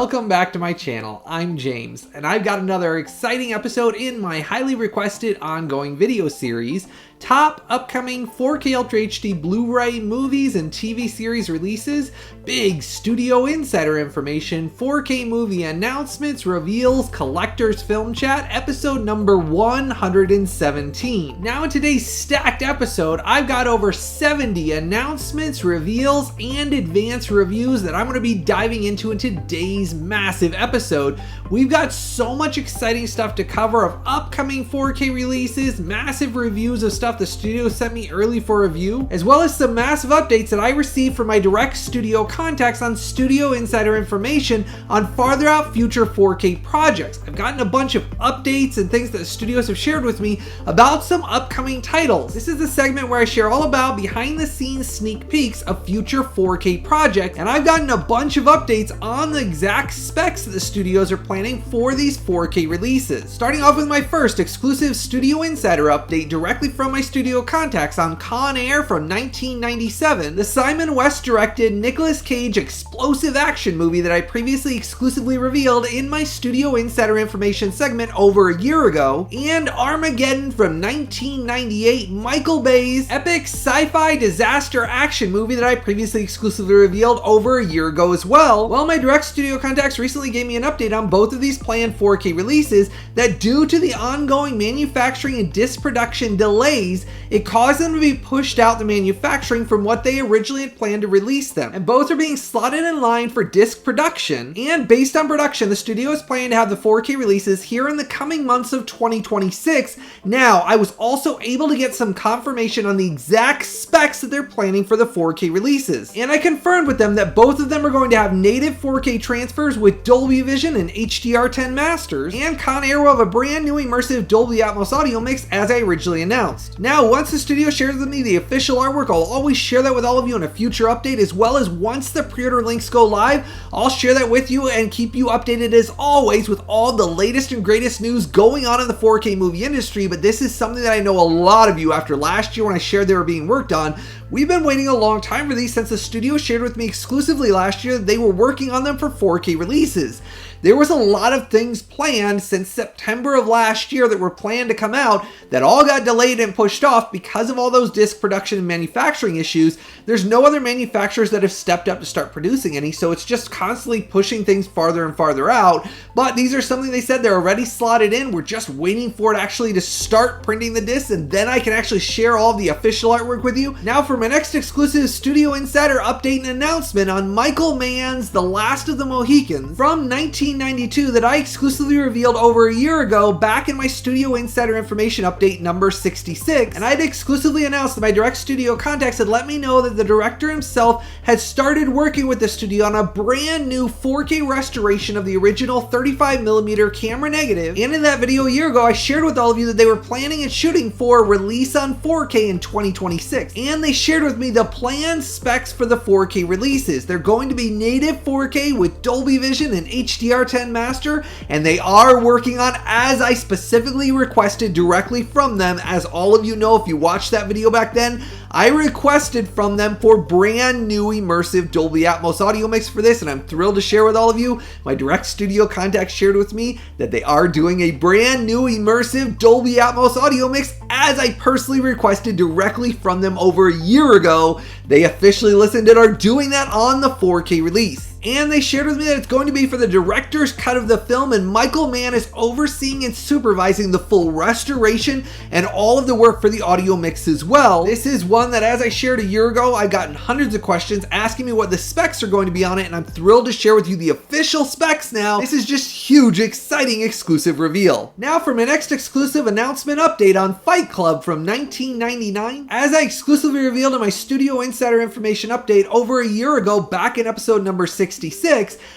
welcome back to my channel. I'm James, and I've got another exciting episode in my highly requested ongoing video series, Top Upcoming 4K Ultra HD Blu-ray Movies and TV Series Releases, Big Studio Insider Information, 4K Movie Announcements, Reveals, Collectors Film Chat, episode number 117. Now in today's stacked episode, I've got over 70 announcements, reveals, and advanced reviews that I'm going to be diving into in today's massive episode. We've got so much exciting stuff to cover of upcoming 4K releases, massive reviews of stuff the studio sent me early for review, as well as some massive updates that I received from my direct studio contacts on studio insider information on farther out future 4K projects. I've gotten a bunch of updates and things that the studios have shared with me about some upcoming titles. This is the segment where I share all about behind the scenes sneak peeks of future 4K projects, and I've gotten a bunch of updates on the exact specs that the studios are planning for these 4K releases. Starting off with my first exclusive studio insider update directly from my studio contacts on Con Air from 1997, the Simon West directed Nicolas Cage explosive action movie that I previously exclusively revealed in my studio insider information segment over a year ago, and Armageddon from 1998, Michael Bay's epic sci-fi disaster action movie that I previously exclusively revealed over a year ago as well. Well, my direct studio contacts recently gave me an update on both of these planned 4K releases that, due to the ongoing manufacturing and disc production delays, it caused them to be pushed out the manufacturing from what they originally had planned to release them, and both are being slotted in line for disc production. And based on production, the studio is planning to have the 4K releases here in the coming months of 2026. Now, I was also able to get some confirmation on the exact specs that they're planning for the 4K releases, and I confirmed with them that both of them are going to have native 4K transfers with Dolby Vision and HDR10 masters, and Con Air will have a brand new immersive Dolby Atmos audio mix as I originally announced. Now, once the studio shares with me the official artwork, I'll always share that with all of you in a future update, as well as once the pre-order links go live, I'll share that with you and keep you updated as always with all the latest and greatest news going on in the 4K movie industry. But this is something that I know a lot of you, after last year when I shared they were being worked on, we've been waiting a long time for these since the studio shared with me exclusively last year that they were working on them for 4K releases. There was a lot of things planned since September of last year that were planned to come out that all got delayed and pushed off because of all those disc production and manufacturing issues. There's no other manufacturers that have stepped up to start producing any, so it's just constantly pushing things farther and farther out. But these are something they said they're already slotted in. We're just waiting for it actually to start printing the discs, and then I can actually share all the official artwork with you. Now for my next exclusive Studio Insider update and announcement on Michael Mann's The Last of the Mohicans from 1992 that I exclusively revealed over a year ago back in my Studio Insider Information update number 66, and I'd exclusively announced that my direct studio contacts had let me know that the director himself had started working with the studio on a brand new 4K restoration of the original 35mm camera negative, and in that video a year ago I shared with all of you that they were planning and shooting for release on 4K in 2026, and they shared with me the planned specs for the 4K releases. They're going to be native 4K with Dolby Vision and HDR10 master, and they are working on, as I specifically requested directly from them. As all of you know, if you watched that video back then, I requested from them for brand new immersive Dolby Atmos audio mix for this, and I'm thrilled to share with all of you. My direct studio contacts shared with me that they are doing a brand new immersive Dolby Atmos audio mix, as I personally requested directly from them over a year ago. They officially listened and are doing that on the 4K release. And they shared with me that it's going to be for the director's cut of the film, and Michael Mann is overseeing and supervising the full restoration and all of the work for the audio mix as well. This is one that, as I shared a year ago, I've gotten hundreds of questions asking me what the specs are going to be on it, and I'm thrilled to share with you the official specs now. This is just huge, exciting exclusive reveal. Now for my next exclusive announcement update on Fight Club from 1999. As I exclusively revealed in my Studio Insider Information update over a year ago back in episode number 66,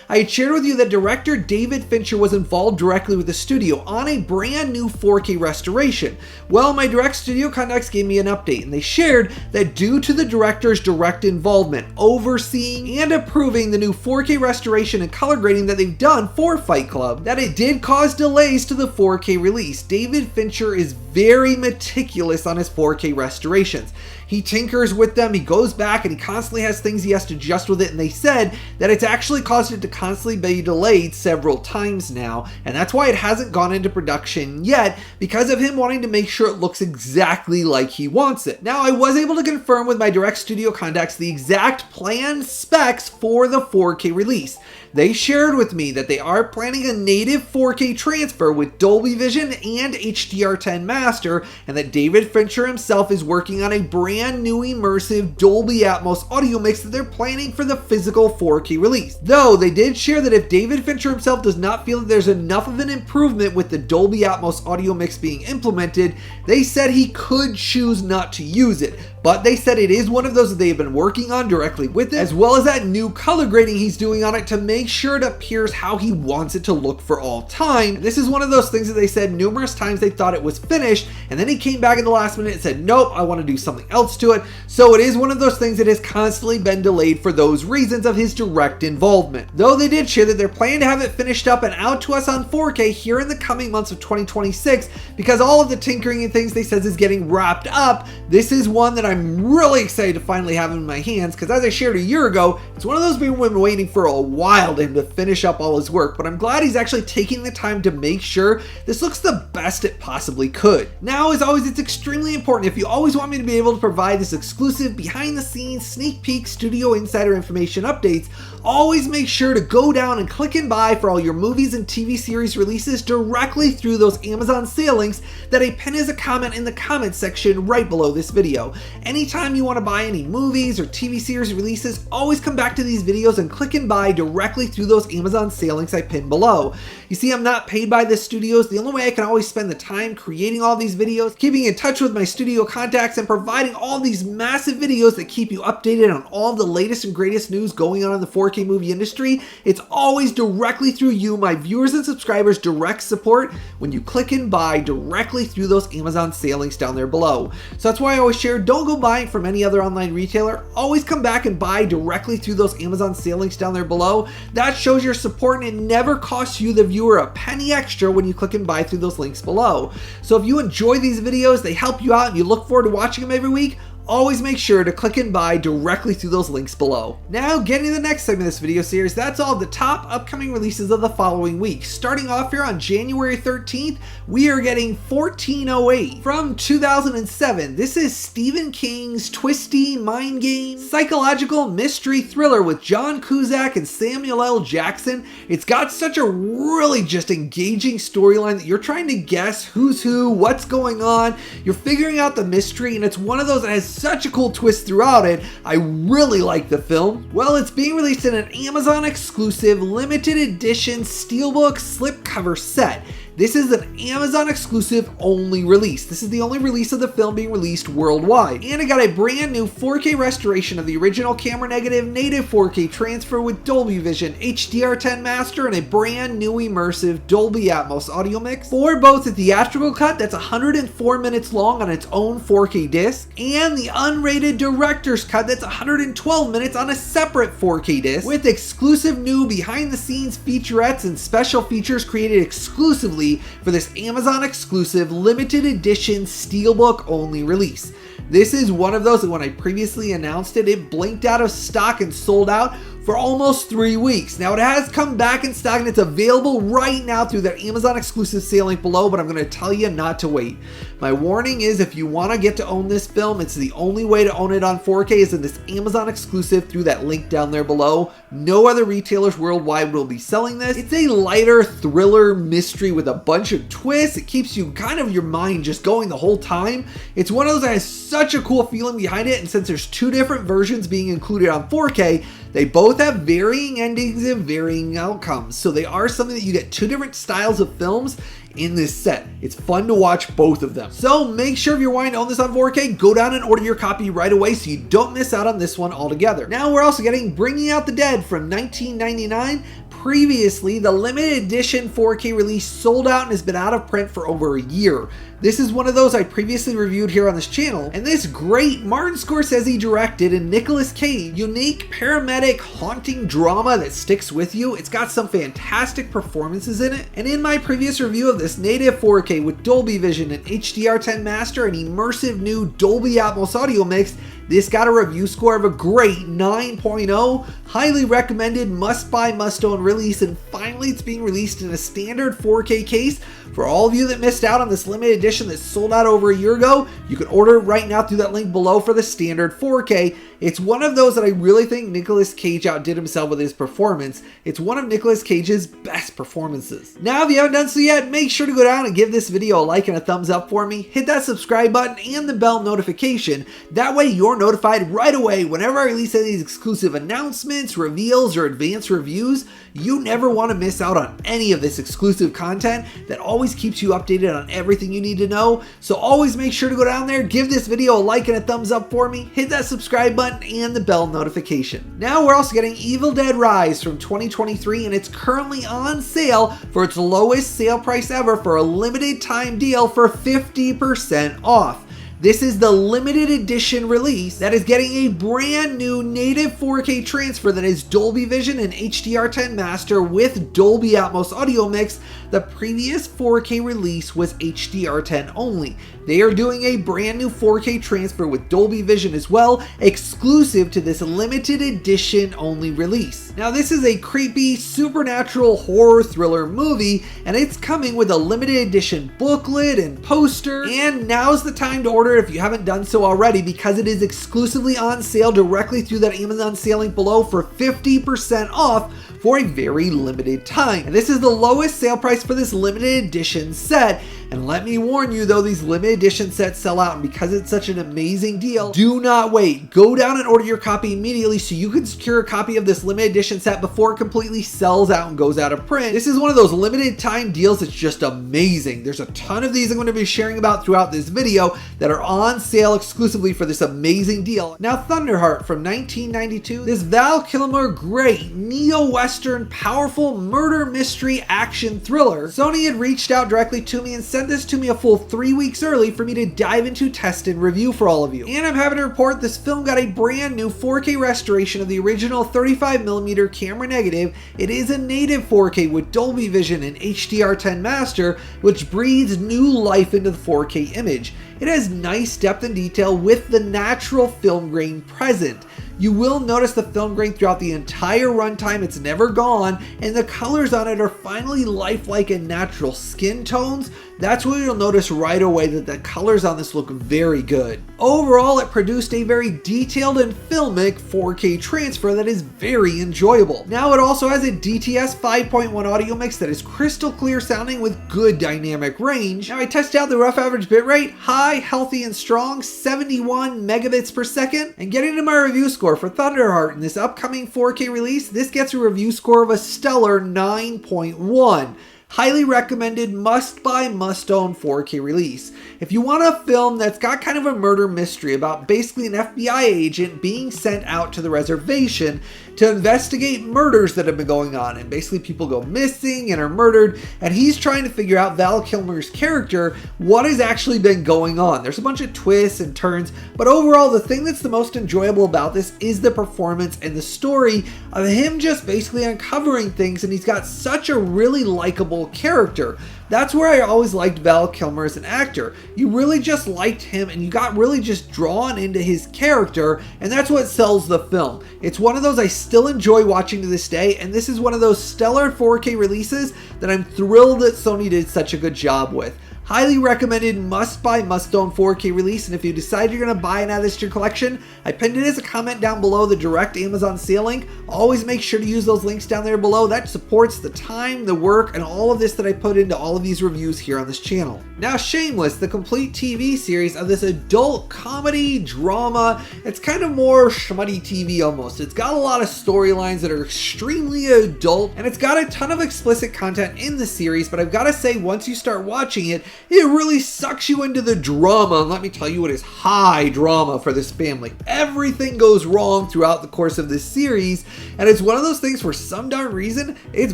I had shared with you that director David Fincher was involved directly with the studio on a brand new 4K restoration. Well, my direct studio contacts gave me an update, and they shared that due to the director's direct involvement, overseeing and approving the new 4K restoration and color grading that they've done for Fight Club, that it did cause delays to the 4K release. David Fincher is very meticulous on his 4K restorations. He tinkers with them, he goes back, and he constantly has things he has to adjust with it, and they said that it's it's actually caused it to constantly be delayed several times now, and that's why it hasn't gone into production yet, because of him wanting to make sure it looks exactly like he wants it. Now, I was able to confirm with my direct studio contacts the exact planned specs for the 4K release. They shared with me that they are planning a native 4K transfer with Dolby Vision and HDR10 master, and that David Fincher himself is working on a brand new immersive Dolby Atmos audio mix that they're planning for the physical 4K release. Though they did share that if David Fincher himself does not feel that there's enough of an improvement with the Dolby Atmos audio mix being implemented, they said he could choose not to use it. But they said it is one of those that they've been working on directly with it, as well as that new color grading he's doing on it to make sure it appears how he wants it to look for all time. And this is one of those things that they said numerous times they thought it was finished, and then he came back in the last minute and said, nope, I want to do something else to it. So it is one of those things that has constantly been delayed for those reasons of his direct involvement. Though they did share that they're planning to have it finished up and out to us on 4K here in the coming months of 2026, because all of the tinkering and things they says is getting wrapped up. This is one that I'm really excited to finally have in my hands, because as I shared a year ago, it's one of those people we've been waiting for a while to him to finish up all his work, but I'm glad he's actually taking the time to make sure this looks the best it possibly could. Now, as always, it's extremely important, if you always want me to be able to provide this exclusive behind the scenes sneak peek studio insider information updates, always make sure to go down and click and buy for all your movies and TV series releases directly through those Amazon sale links that I pin as a comment in the comment section right below this video. Anytime you want to buy any movies or TV series releases, always come back to these videos and click and buy directly through those Amazon sale links I pinned below. You see, I'm not paid by this studios. The only way I can always spend the time creating all these videos, keeping in touch with my studio contacts, and providing all these massive videos that keep you updated on all the latest and greatest news going on in the 4K movie industry, it's always directly through you, my viewers and subscribers, direct support when you click and buy directly through those Amazon sale links down there below. So that's why I always share, don't go buying from any other online retailer. Always come back and buy directly through those Amazon sale links down there below. That shows your support, and it never costs you, the viewer, a penny extra when you click and buy through those links below. So if you enjoy these videos, they help you out, and you look forward to watching them every week, always make sure to click and buy directly through those links below. Now, getting to the next segment of this video series, that's all the top upcoming releases of the following week. Starting off here on January 13th, we are getting 1408 from 2007. This is Stephen King's twisty, mind game, psychological mystery thriller with John Cusack and Samuel L. Jackson. It's got such a really just engaging storyline that you're trying to guess who's who, what's going on. You're figuring out the mystery, and it's one of those that has such a cool twist throughout it. I really like the film. Well, it's being released in an Amazon exclusive limited edition steelbook slipcover set. This is an Amazon exclusive only release. This is the only release of the film being released worldwide. And it got a brand new 4K restoration of the original camera negative native 4K transfer with Dolby Vision, HDR10 master, and a brand new immersive Dolby Atmos audio mix for both the theatrical cut that's 104 minutes long on its own 4K disc, and the unrated director's cut that's 112 minutes on a separate 4K disc, with exclusive new behind the scenes featurettes and special features created exclusively for this Amazon exclusive limited edition steelbook only release. This is one of those that when I previously announced it, it blinked out of stock and sold out for almost 3 weeks. Now it has come back in stock and it's available right now through their Amazon exclusive sale link below, but I'm going to tell you not to wait. My warning is, if you want to get to own this film, it's the only way to own it on 4K is in this Amazon exclusive through that link down there below. No other retailers worldwide will be selling this. It's a lighter thriller mystery with a bunch of twists. It keeps you kind of your mind just going the whole time. It's one of those that has such a cool feeling behind it, and since there's 2 different versions being included on 4K, they both have varying endings and varying outcomes. So they are something that you get 2 different styles of films in this set. It's fun to watch both of them. So make sure if you're wanting to own this on 4K, go down and order your copy right away so you don't miss out on this one altogether. Now we're also getting Bringing Out the Dead from 1999. Previously, the limited edition 4K release sold out and has been out of print for over a year. This is one of those I previously reviewed here on this channel, and this great Martin Scorsese directed and Nicolas Cage unique paramedic haunting drama that sticks with you. It's got some fantastic performances in it, and in my previous review of this native 4K with Dolby Vision and HDR10 master and immersive new Dolby Atmos audio mix, This got a review score of a great 9.0, highly recommended, must buy, must own release, and finally it's being released in a standard 4K case. For all of you that missed out on this limited edition that sold out over a year ago, you can order it right now through that link below for the standard 4K. It's one of those that I really think Nicolas Cage outdid himself with his performance. It's one of Nicolas Cage's best performances. Now, if you haven't done so yet, make sure to go down and give this video a like and a thumbs up for me. Hit that subscribe button and the bell notification. That way you're notified right away whenever I release any of these exclusive announcements, reveals, or advanced reviews. You never want to miss out on any of this exclusive content that always keeps you updated on everything you need to know. So always make sure to go down there, give this video a like and a thumbs up for me, hit that subscribe button and the bell notification. Now we're also getting Evil Dead Rise from 2023, and it's currently on sale for its lowest sale price ever for a limited time deal for 50% off. This is the limited edition release that is getting a brand new native 4K transfer that is Dolby Vision and HDR10 master with Dolby Atmos audio mix. The previous 4K release was HDR10 only. They are doing a brand new 4K transfer with Dolby Vision as well, exclusive to this limited edition only release. Now this is a creepy supernatural horror thriller movie, and it's coming with a limited edition booklet and poster, and now's the time to order if you haven't done so already, because it is exclusively on sale directly through that Amazon sale link below for 50% off for a very limited time. And this is the lowest sale price for this limited edition set. And let me warn you though, these limited edition sets sell out, and because it's such an amazing deal, do not wait. Go down and order your copy immediately so you can secure a copy of this limited edition set before it completely sells out and goes out of print. This is one of those limited time deals that's just amazing. There's a ton of these I'm going to be sharing about throughout this video that are on sale exclusively for this amazing deal. Now, Thunderheart from 1992, this Val Kilmer great neo-western powerful murder mystery action thriller. Sony had reached out directly to me and sent this to me a full 3 weeks early for me to dive into, test, and review for all of you. And I'm happy to report this film got a brand new 4K restoration of the original 35mm camera negative. It is a native 4K with Dolby Vision and HDR10 master, which breathes new life into the 4K image. It has nice depth and detail with the natural film grain present. You will notice the film grain throughout the entire runtime, it's never gone, and the colors on it are finally lifelike and natural skin tones. That's where you'll notice right away that the colors on this look very good. Overall, it produced a very detailed and filmic 4K transfer that is very enjoyable. Now it also has a DTS 5.1 audio mix that is crystal clear sounding with good dynamic range. Now I tested out the rough average bitrate, high, healthy, and strong, 71 megabits per second. And getting to my review score for Thunderheart in this upcoming 4K release, this gets a review score of a stellar 9.1. Highly recommended, must buy, must own 4K release. If you want a film that's got kind of a murder mystery about basically an FBI agent being sent out to the reservation to investigate murders that have been going on, and basically people go missing and are murdered, and he's trying to figure out, Val Kilmer's character, what has actually been going on. There's a bunch of twists and turns, but overall the thing that's the most enjoyable about this is the performance and the story of him just basically uncovering things, and he's got such a really likable character. That's where I always liked Val Kilmer as an actor. You really just liked him and you got really just drawn into his character, and that's what sells the film. It's one of those I still enjoy watching to this day, and this is one of those stellar 4K releases that I'm thrilled that Sony did such a good job with. Highly recommended, must buy, must own 4K release, and if you decide you're going to buy and add this to your collection, I pinned it as a comment down below the direct Amazon sale link. Always make sure to use those links down there below. That supports the time, the work, and all of this that I put into all of these reviews here on this channel. Now, Shameless, the complete TV series of this adult comedy drama. It's kind of more schmutty TV almost. It's got a lot of storylines that are extremely adult, and it's got a ton of explicit content in the series, but I've got to say, once you start watching it, it really sucks you into the drama, and let me tell you, it is high drama for this family. Everything goes wrong throughout the course of this series, and it's one of those things, for some darn reason, it's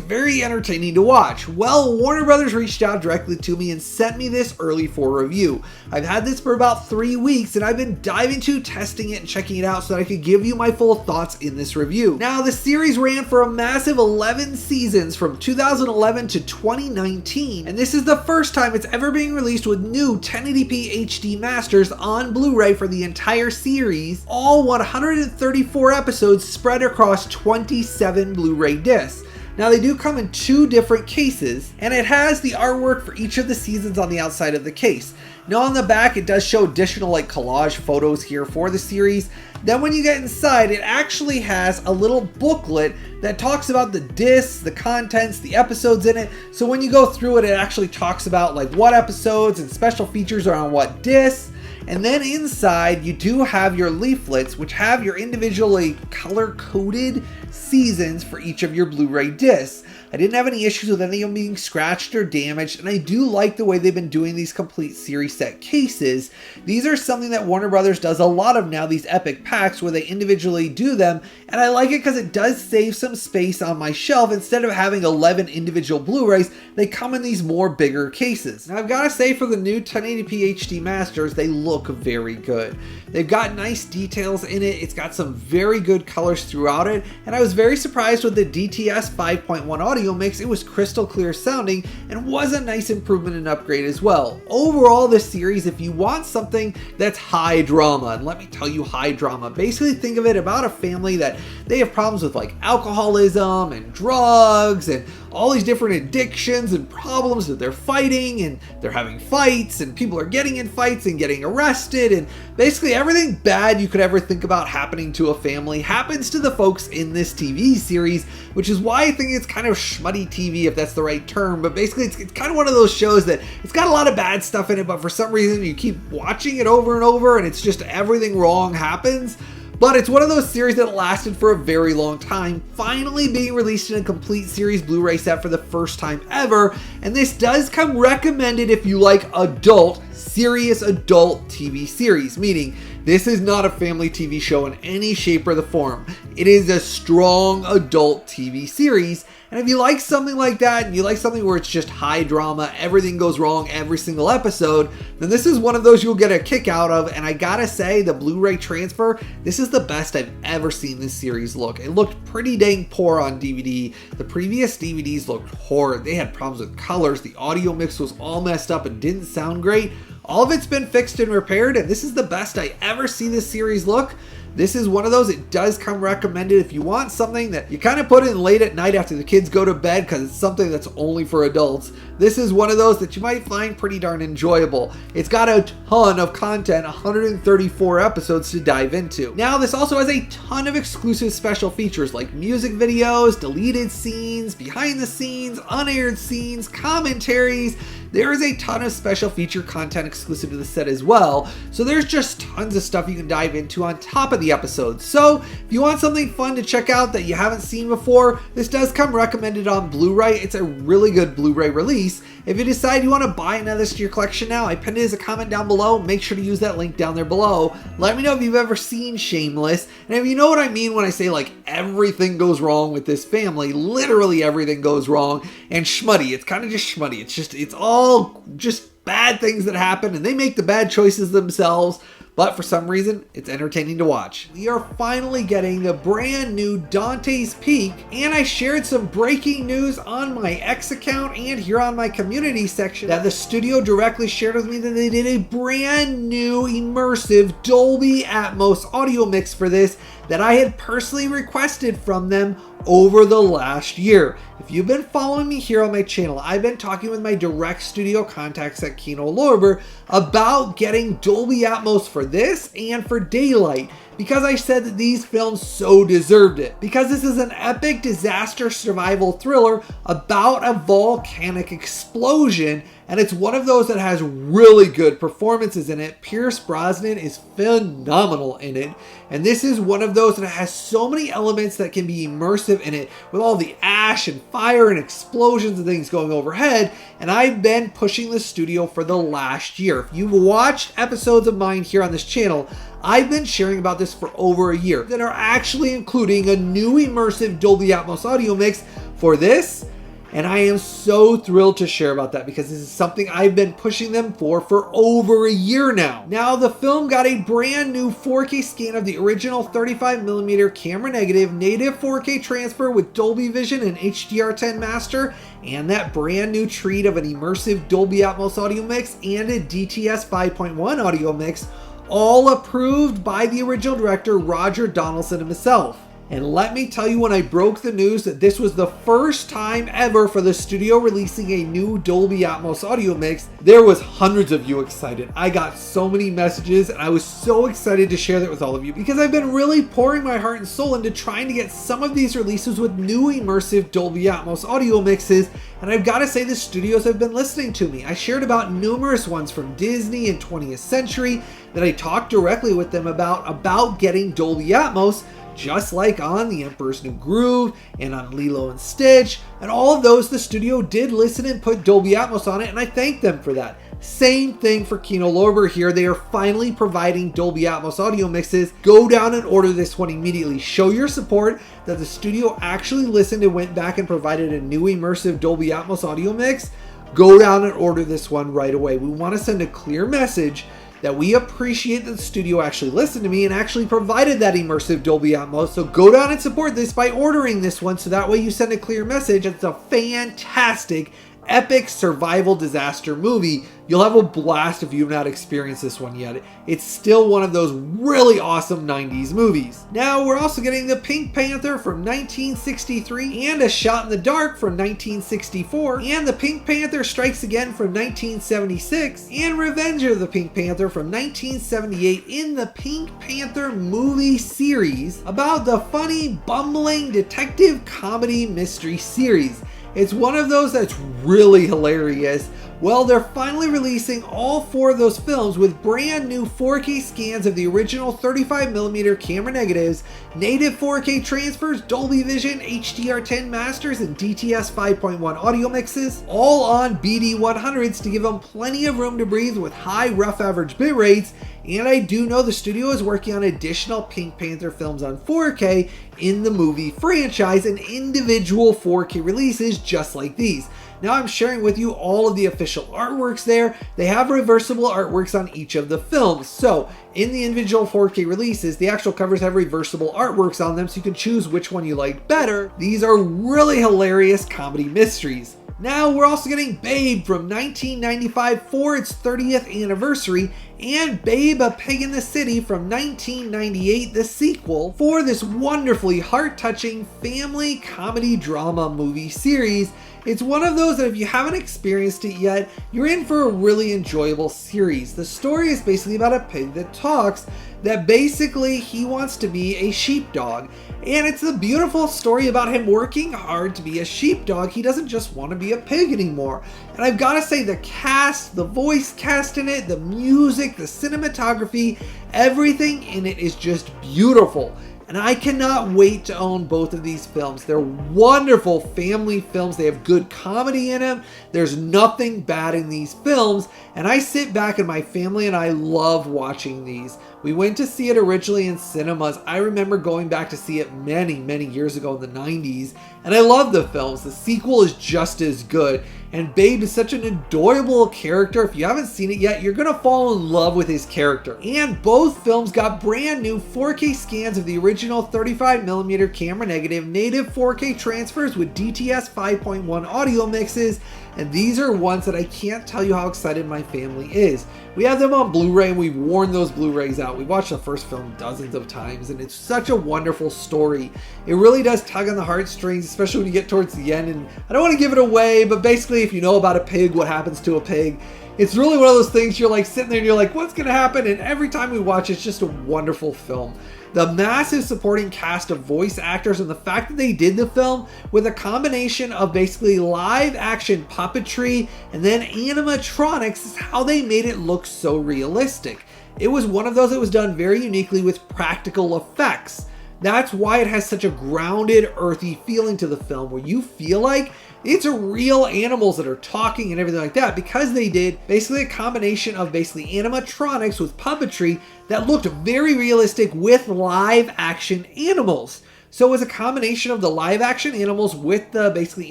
very entertaining to watch. Well, Warner Brothers reached out directly to me and sent me this early for review. I've had this for about 3 weeks, and I've been diving to, testing it, and checking it out so that I could give you my full thoughts in this review. Now, the series ran for a massive 11 seasons from 2011 to 2019, and this is the first time it's ever however being released with new 1080p HD masters on Blu-ray for the entire series, all 134 episodes spread across 27 Blu-ray discs. Now they do come in 2 different cases, and it has the artwork for each of the seasons on the outside of the case. Now on the back it does show additional collage photos here for the series. Then when you get inside, it actually has a little booklet that talks about the discs, the contents, the episodes in it. So when you go through it, it actually talks about what episodes and special features are on what discs. And then inside you do have your leaflets, which have your individually color-coded seasons for each of your Blu-ray discs. I didn't have any issues with any of them being scratched or damaged, and I do like the way they've been doing these complete series set cases. These are something that Warner Brothers does a lot of now, these epic packs where they individually do them, and I like it because it does save some space on my shelf. Instead of having 11 individual Blu-rays, they come in these more bigger cases. Now I've got to say, for the new 1080p HD masters, they look very good. They've got nice details in it, it's got some very good colors throughout it, and I was very surprised with the DTS 5.1 audio mix. It was crystal clear sounding and was a nice improvement and upgrade as well. Overall, this series, if you want something that's high drama, and let me tell you, high drama, basically think of it about a family that they have problems with alcoholism and drugs and all these different addictions and problems that they're fighting, and they're having fights, and people are getting in fights and getting arrested, and basically everything bad you could ever think about happening to a family happens to the folks in this TV series, which is why I think it's kind of schmutty TV, if that's the right term. But basically it's kind of one of those shows that it's got a lot of bad stuff in it, but for some reason you keep watching it over and over, and it's just everything wrong happens. But it's one of those series that lasted for a very long time, finally being released in a complete series Blu-ray set for the first time ever. And this does come recommended if you like adult, serious adult TV series, meaning this is not a family TV show in any shape or the form. It is a strong adult TV series. And if you like something like that, and you like something where it's just high drama, everything goes wrong every single episode, then this is one of those you'll get a kick out of. And I gotta say, the Blu-ray transfer, this is the best I've ever seen this series look. It looked pretty dang poor on DVD. The previous DVDs looked horrid. They had problems with colors. The audio mix was all messed up and didn't sound great. All of it's been fixed and repaired, and this is the best I ever see this series look. This is one of those, it does come recommended if you want something that you kind of put in late at night after the kids go to bed because it's something that's only for adults. This is one of those that you might find pretty darn enjoyable. It's got a ton of content, 134 episodes to dive into. Now, this also has a ton of exclusive special features like music videos, deleted scenes, behind the scenes, unaired scenes, commentaries. There is a ton of special feature content exclusive to the set as well, so there's just tons of stuff you can dive into on top of the episodes. So if you want something fun to check out that you haven't seen before, this does come recommended on Blu-ray. It's a really good Blu-ray release. If you decide you want to buy another to your collection now, I pinned it as a comment down below. Make sure to use that link down there below. Let me know if you've ever seen Shameless, and if you know what I mean when I say everything goes wrong with this family. Literally everything goes wrong, and schmutty. It's kind of just schmutty. It's all just bad things that happen, and they make the bad choices themselves, but for some reason it's entertaining to watch. We are finally getting the brand new Dante's Peak, and I shared some breaking news on my X account and here on my community section that the studio directly shared with me that they did a brand new immersive Dolby Atmos audio mix for this that I had personally requested from them over the last year. If you've been following me here on my channel, I've been talking with my direct studio contacts at Kino Lorber about getting Dolby Atmos for this and for Daylight, because I said that these films so deserved it. Because this is an epic disaster survival thriller about a volcanic explosion, and it's one of those that has really good performances in it. Pierce Brosnan is phenomenal in it, and this is one of those that has so many elements that can be immersive in it, with all the ash and fire and explosions and things going overhead. And I've been pushing the studio for the last year. If you've watched episodes of mine here on this channel, I've been sharing about this for over a year, that are actually including a new immersive Dolby Atmos audio mix for this And I am so thrilled to share about that because this is something I've been pushing them for over a year now. Now, the film got a brand new 4K scan of the original 35mm camera negative, native 4K transfer with Dolby Vision and HDR10 master, and that brand new treat of an immersive Dolby Atmos audio mix and a DTS 5.1 audio mix, all approved by the original director Roger Donaldson himself. And let me tell you, when I broke the news that this was the first time ever for the studio releasing a new Dolby Atmos audio mix, there was hundreds of you excited. I got so many messages and I was so excited to share that with all of you because I've been really pouring my heart and soul into trying to get some of these releases with new immersive Dolby Atmos audio mixes, and I've got to say the studios have been listening to me. I shared about numerous ones from Disney and 20th Century that I talked directly with them about getting Dolby Atmos, just like on The Emperor's New Groove and on Lilo and Stitch, and all of those the studio did listen and put Dolby Atmos on it, and I thank them for that. Same thing for Kino Lorber here. They are finally providing Dolby Atmos audio mixes. Go down and order this one immediately. Show your support that the studio actually listened and went back and provided a new immersive Dolby Atmos audio mix. Go down and order this one right away. We want to send a clear message that we appreciate that the studio actually listened to me and actually provided that immersive Dolby Atmos. So go down and support this by ordering this one, so that way you send a clear message. It's a fantastic, epic survival disaster movie. You'll have a blast if you've not experienced this one yet. It's still one of those really awesome 90s movies. Now, we're also getting the Pink Panther from 1963 and A Shot in the Dark from 1964 and the Pink Panther Strikes Again from 1976 and Revenge of the Pink Panther from 1978 in the Pink Panther movie series about the funny, bumbling detective comedy mystery series. It's one of those that's really hilarious. Well, they're finally releasing all 4 of those films with brand new 4K scans of the original 35mm camera negatives, native 4K transfers, Dolby Vision, HDR10 masters, and DTS 5.1 audio mixes, all on BD100s to give them plenty of room to breathe with high rough average bit rates. And I do know the studio is working on additional Pink Panther films on 4K in the movie franchise and individual 4K releases just like these. Now I'm sharing with you all of the official artworks there. They have reversible artworks on each of the films. So in the individual 4K releases, the actual covers have reversible artworks on them so you can choose which one you like better. These are really hilarious comedy mysteries. Now we're also getting Babe from 1995 for its 30th anniversary, and Babe, a Pig in the City from 1998, the sequel, for this wonderfully heart-touching family comedy drama movie series. It's one of those that if you haven't experienced it yet, you're in for a really enjoyable series. The story is basically about a pig that talks, that basically he wants to be a sheepdog. And it's a beautiful story about him working hard to be a sheepdog. He doesn't just want to be a pig anymore. And I've got to say, the cast, the voice cast in it, the music, the cinematography, everything in it is just beautiful. And I cannot wait to own both of these films. They're wonderful family films. They have good comedy in them. There's nothing bad in these films. And I sit back in my family and I love watching these. We went to see it originally in cinemas. I remember going back to see it many, many years ago in the 90s. And I love the films. The sequel is just as good. And Babe is such an adorable character. If you haven't seen it yet, you're going to fall in love with his character. And both films got brand new 4K scans of the original 35mm camera negative, native 4K transfers with DTS 5.1 audio mixes. And these are ones that I can't tell you how excited my family is. We have them on Blu-ray and we've worn those Blu-rays out. We watched the first film dozens of times and it's such a wonderful story. It really does tug on the heartstrings, especially when you get towards the end. And I don't want to give it away, but basically if you know about a pig, what happens to a pig, it's really one of those things you're like sitting there and you're like, what's going to happen? And every time we watch, it's just a wonderful film. The massive supporting cast of voice actors and the fact that they did the film with a combination of basically live action puppetry and then animatronics is how they made it look so realistic. It was one of those that was done very uniquely with practical effects. That's why it has such a grounded, earthy feeling to the film where you feel like it's a real animals that are talking and everything like that, because they did basically a combination of basically animatronics with puppetry that looked very realistic with live action animals. So it was a combination of the live action animals with the basically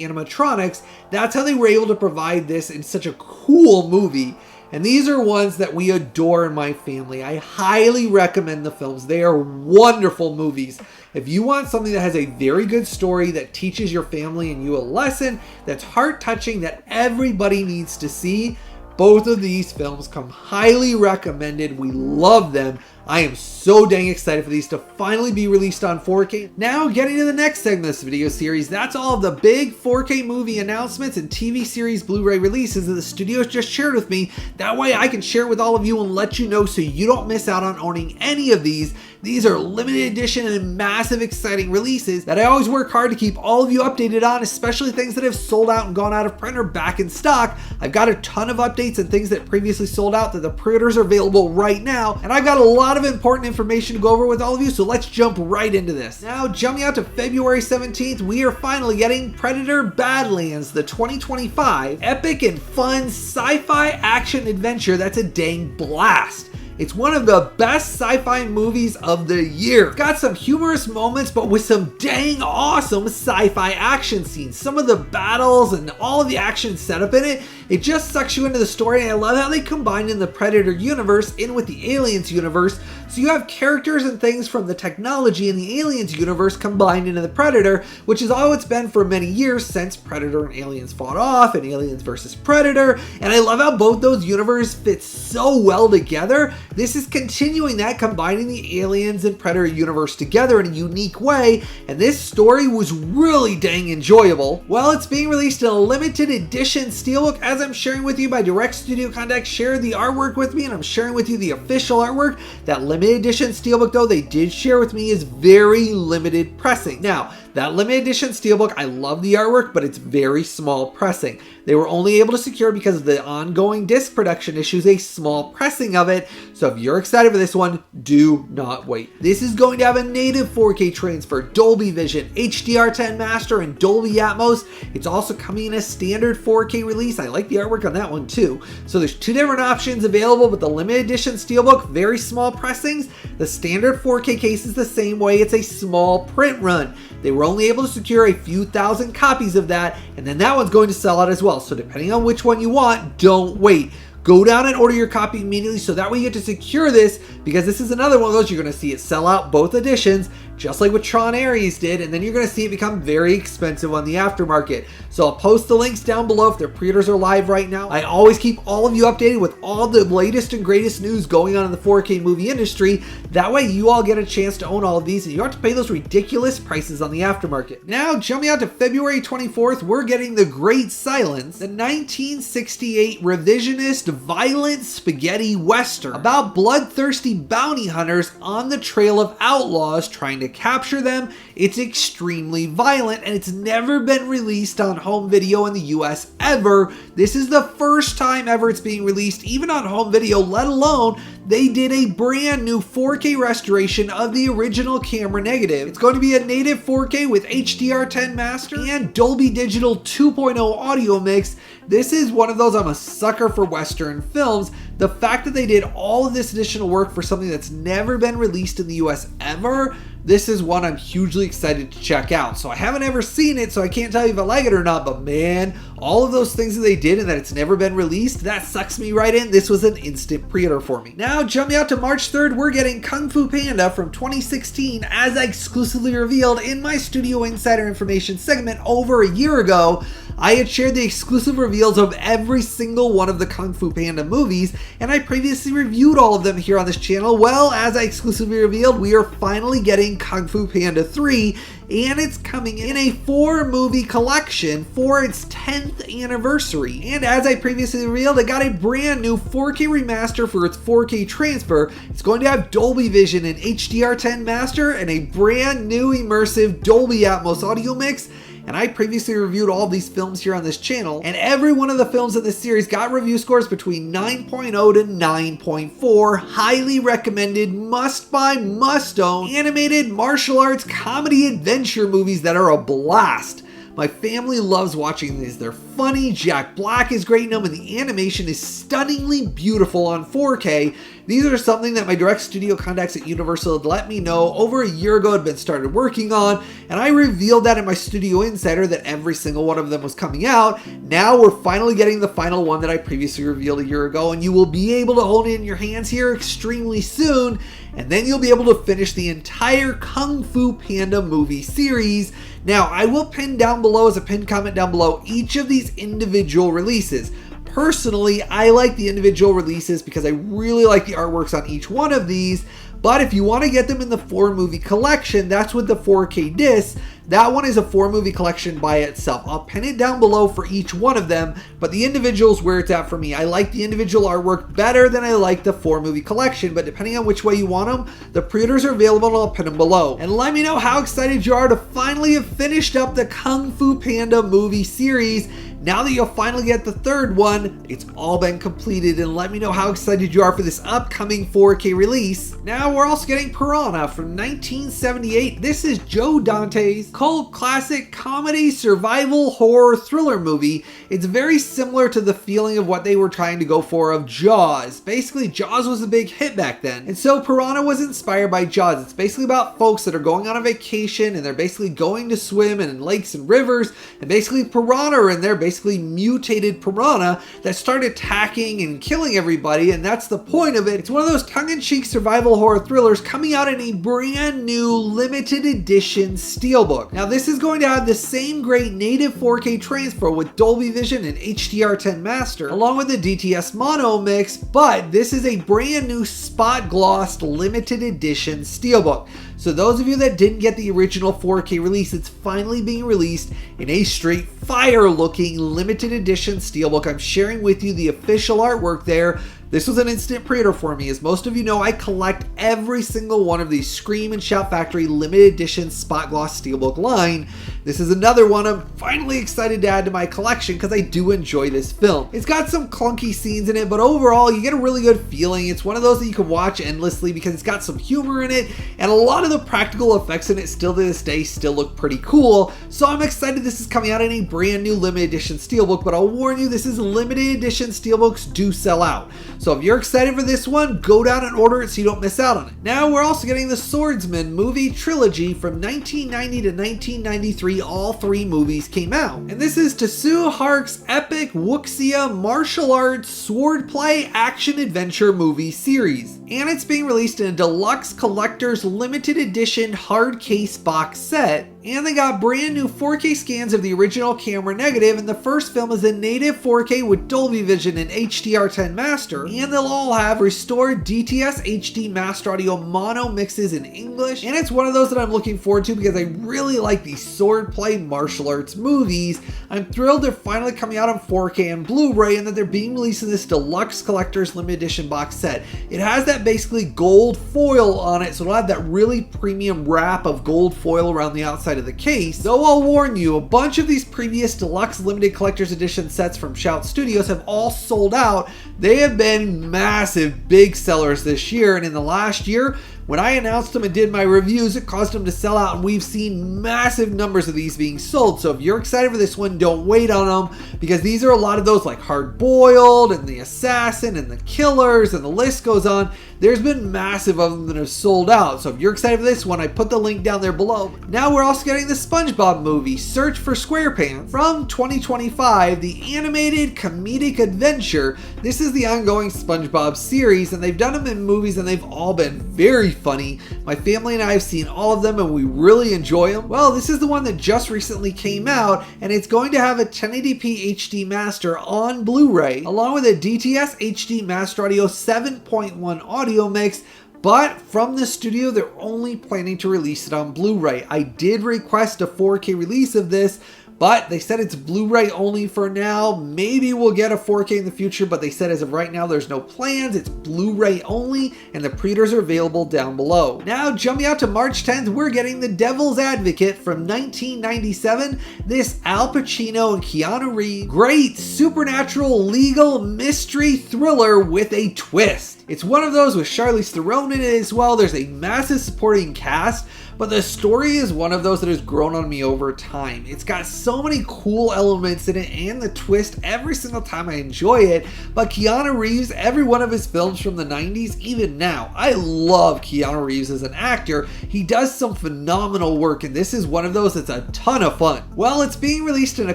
animatronics. That's how they were able to provide this in such a cool movie. And these are ones that we adore in my family. I highly recommend the films. They are wonderful movies. If you want something that has a very good story that teaches your family and you a lesson that's heart-touching that everybody needs to see, both of these films come highly recommended. We love them. I am so dang excited for these to finally be released on 4K. Now getting to the next segment of this video series, that's all of the big 4K movie announcements and TV series Blu-ray releases that the studios just shared with me. That way I can share it with all of you and let you know so you don't miss out on owning any of these. These are limited edition and massive exciting releases that I always work hard to keep all of you updated on, especially things that have sold out and gone out of print or back in stock. I've got a ton of updates and things that previously sold out that the pre-orders are available right now, and I've got a lot of important information to go over with all of you, so let's jump right into this. Now, jumping out to February 17th, we are finally getting Predator Badlands, the 2025 epic and fun sci-fi action adventure that's a dang blast. It's one of the best sci-fi movies of the year. It's got some humorous moments, but with some dang awesome sci-fi action scenes. Some of the battles and all of the action set up in it, it just sucks you into the story, and I love how they combined in the Predator universe in with the Aliens universe. So you have characters and things from the technology in the Aliens universe combined into the Predator, which is all it's been for many years since Predator and Aliens fought off and Aliens versus Predator. And I love how both those universes fit so well together. This is continuing that, combining the Aliens and Predator universe together in a unique way, and this story was really dang enjoyable. Well, it's being released in a limited edition steelbook, as I'm sharing with you. My direct studio contacts shared the artwork with me, and I'm sharing with you the official artwork. That limited edition steelbook, though, they did share with me is very limited pressing. Now, that limited edition steelbook, I love the artwork, but it's very small pressing. They were only able to secure, because of the ongoing disc production issues, a small pressing of it. So if you're excited for this one, do not wait. This is going to have a native 4K transfer, Dolby Vision, HDR10 Master, and Dolby Atmos. It's also coming in a standard 4K release. I like the artwork on that one too. So there's two different options available, but the limited edition steelbook, very small pressings. The standard 4K case is the same way. It's a small print run. They were only able to secure a few thousand copies of that, and then that one's going to sell out as well. So depending on which one you want, don't wait. Go down and order your copy immediately, so that way you get to secure this, because this is another one of those you're going to see it sell out both editions, just like what Tron Ares did, and then you're going to see it become very expensive on the aftermarket. So I'll post the links down below if their pre-orders are live right now. I always keep all of you updated with all the latest and greatest news going on in the 4K movie industry. That way you all get a chance to own all of these, and you don't have to pay those ridiculous prices on the aftermarket. Now, jumping out to February 24th, we're getting The Great Silence, the 1968 revisionist violent spaghetti western about bloodthirsty bounty hunters on the trail of outlaws trying to capture them. It's extremely violent, and it's never been released on home video in the US ever. This is the first time ever it's being released, even on home video, let alone they did a brand new 4K restoration of the original camera negative. It's going to be a native 4K with HDR10 Master and Dolby Digital 2.0 audio mix. This is one of those, I'm a sucker for Western films. The fact that they did all of this additional work for something that's never been released in the US ever, this is one I'm hugely excited to check out. So I haven't ever seen it, so I can't tell you if I like it or not, but man, all of those things that they did and that it's never been released, that sucks me right in. This was an instant pre-order for me. Now, jumping out to March 3rd, we're getting Kung Fu Panda from 2016, as I exclusively revealed in my Studio Insider Information segment over a year ago. I had shared the exclusive reveals of every single one of the Kung Fu Panda movies, and I previously reviewed all of them here on this channel. Well, as I exclusively revealed, we are finally getting Kung Fu Panda 3, and it's coming in a 4-movie collection for its 10th anniversary. And as I previously revealed, it got a brand new 4K remaster for its 4K transfer. It's going to have Dolby Vision and HDR10 Master and a brand new immersive Dolby Atmos audio mix. And I previously reviewed all of these films here on this channel, and every one of the films in this series got review scores between 9.0 to 9.4. Highly recommended, must buy, must own, animated martial arts comedy adventure movies that are a blast. My family loves watching these. They're funny, Jack Black is great in them, and the animation is stunningly beautiful on 4K. These are something that my direct studio contacts at Universal had let me know over a year ago had been started working on, and I revealed that in my Studio Insider that every single one of them was coming out. Now we're finally getting the final one that I previously revealed a year ago, and you will be able to hold it in your hands here extremely soon, and then you'll be able to finish the entire Kung Fu Panda movie series. Now, I will pin down below as a pinned comment down below each of these individual releases. Personally, I like the individual releases because I really like the artworks on each one of these, but if you want to get them in the 4-movie collection, that's with the 4K disc. That one is a 4-movie collection by itself. I'll pin it down below for each one of them, but the individual is where it's at for me. I like the individual artwork better than I like the 4-movie collection, but depending on which way you want them, the pre-orders are available and I'll pin them below. And let me know how excited you are to finally have finished up the Kung Fu Panda movie series. Now that you'll finally get the 3rd one, it's all been completed, and let me know how excited you are for this upcoming 4K release. Now we're also getting Piranha from 1978. This is Joe Dante's cult classic comedy survival horror thriller movie. It's very similar to the feeling of what they were trying to go for of Jaws. Basically, Jaws was a big hit back then, and so Piranha was inspired by Jaws. It's basically about folks that are going on a vacation and they're basically going to swim in lakes and rivers, and basically piranha are in there, basically mutated piranha that start attacking and killing everybody, and that's the point of it. It's one of those tongue-in-cheek survival horror thrillers coming out in a brand new limited edition steelbook. Now this is going to have the same great native 4K transfer with Dolby Vision and HDR10 master along with the DTS mono mix, but this is a brand new spot glossed limited edition steelbook. So those of you that didn't get the original 4K release, it's finally being released in a straight fire looking limited edition steelbook. I'm sharing with you the official artwork there. This was an instant pre-order for me. As most of you know, I collect every single one of these Scream and Shout Factory limited edition spot gloss steelbook line. This is another one I'm finally excited to add to my collection because I do enjoy this film. It's got some clunky scenes in it, but overall you get a really good feeling. It's one of those that you can watch endlessly because it's got some humor in it, and a lot of the practical effects in it still to this day still look pretty cool. So I'm excited this is coming out in a brand new limited edition steelbook, but I'll warn you, this is limited edition steelbooks do sell out. So if you're excited for this one, go down and order it so you don't miss out on it. Now we're also getting the Swordsman movie trilogy from 1990 to 1993. All 3 movies came out. And this is Tasu Hark's epic wuxia martial arts swordplay action adventure movie series. And it's being released in a deluxe collector's limited edition hard case box set. And they got brand new 4K scans of the original camera negative, and the first film is in native 4K with Dolby Vision and HDR10 master, and they'll all have restored DTS HD master audio mono mixes in English, and it's one of those that I'm looking forward to because I really like these swordplay martial arts movies. I'm thrilled they're finally coming out on 4K and Blu-ray, and that they're being released in this deluxe collector's limited edition box set. It has that basically gold foil on it, so it'll have that really premium wrap of gold foil around the outside of the case. Though I'll warn you, a bunch of these previous deluxe limited collector's edition sets from Shout Studios have all sold out. They have been massive big sellers this year, and in the last year when I announced them and did my reviews, it caused them to sell out, and we've seen massive numbers of these being sold. So if you're excited for this one, don't wait on them, because these are a lot of those like Hard Boiled and The Assassin and The Killers, and the list goes on. There's been massive of them that have sold out. So if you're excited for this one, I put the link down there below. Now we're also getting the SpongeBob movie, Search for SQUAREPANTS, from 2025, the animated comedic adventure. This is the ongoing SpongeBob series, and they've done them in movies and they've all been very funny. My family and I have seen all of them and we really enjoy them. Well, this is the one that just recently came out, and it's going to have a 1080p HD master on Blu-ray along with a DTS HD Master Audio 7.1 audio mix. But from the studio, they're only planning to release it on Blu-ray. I did request a 4K release of this, but they said it's Blu-ray only for now. Maybe we'll get a 4K in the future, but they said as of right now, there's no plans. It's Blu-ray only, and the pre-orders are available down below. Now, jumping out to March 10th, we're getting The Devil's Advocate from 1997. This Al Pacino and Keanu Reeves great supernatural legal mystery thriller with a twist. It's one of those with Charlize Theron in it as well. There's a massive supporting cast, but the story is one of those that has grown on me over time. It's got so many cool elements in it and the twist every single time I enjoy it, but Keanu Reeves, every one of his films from the 90s, even now, I love Keanu Reeves as an actor. He does some phenomenal work, and this is one of those that's a ton of fun. Well, it's being released in a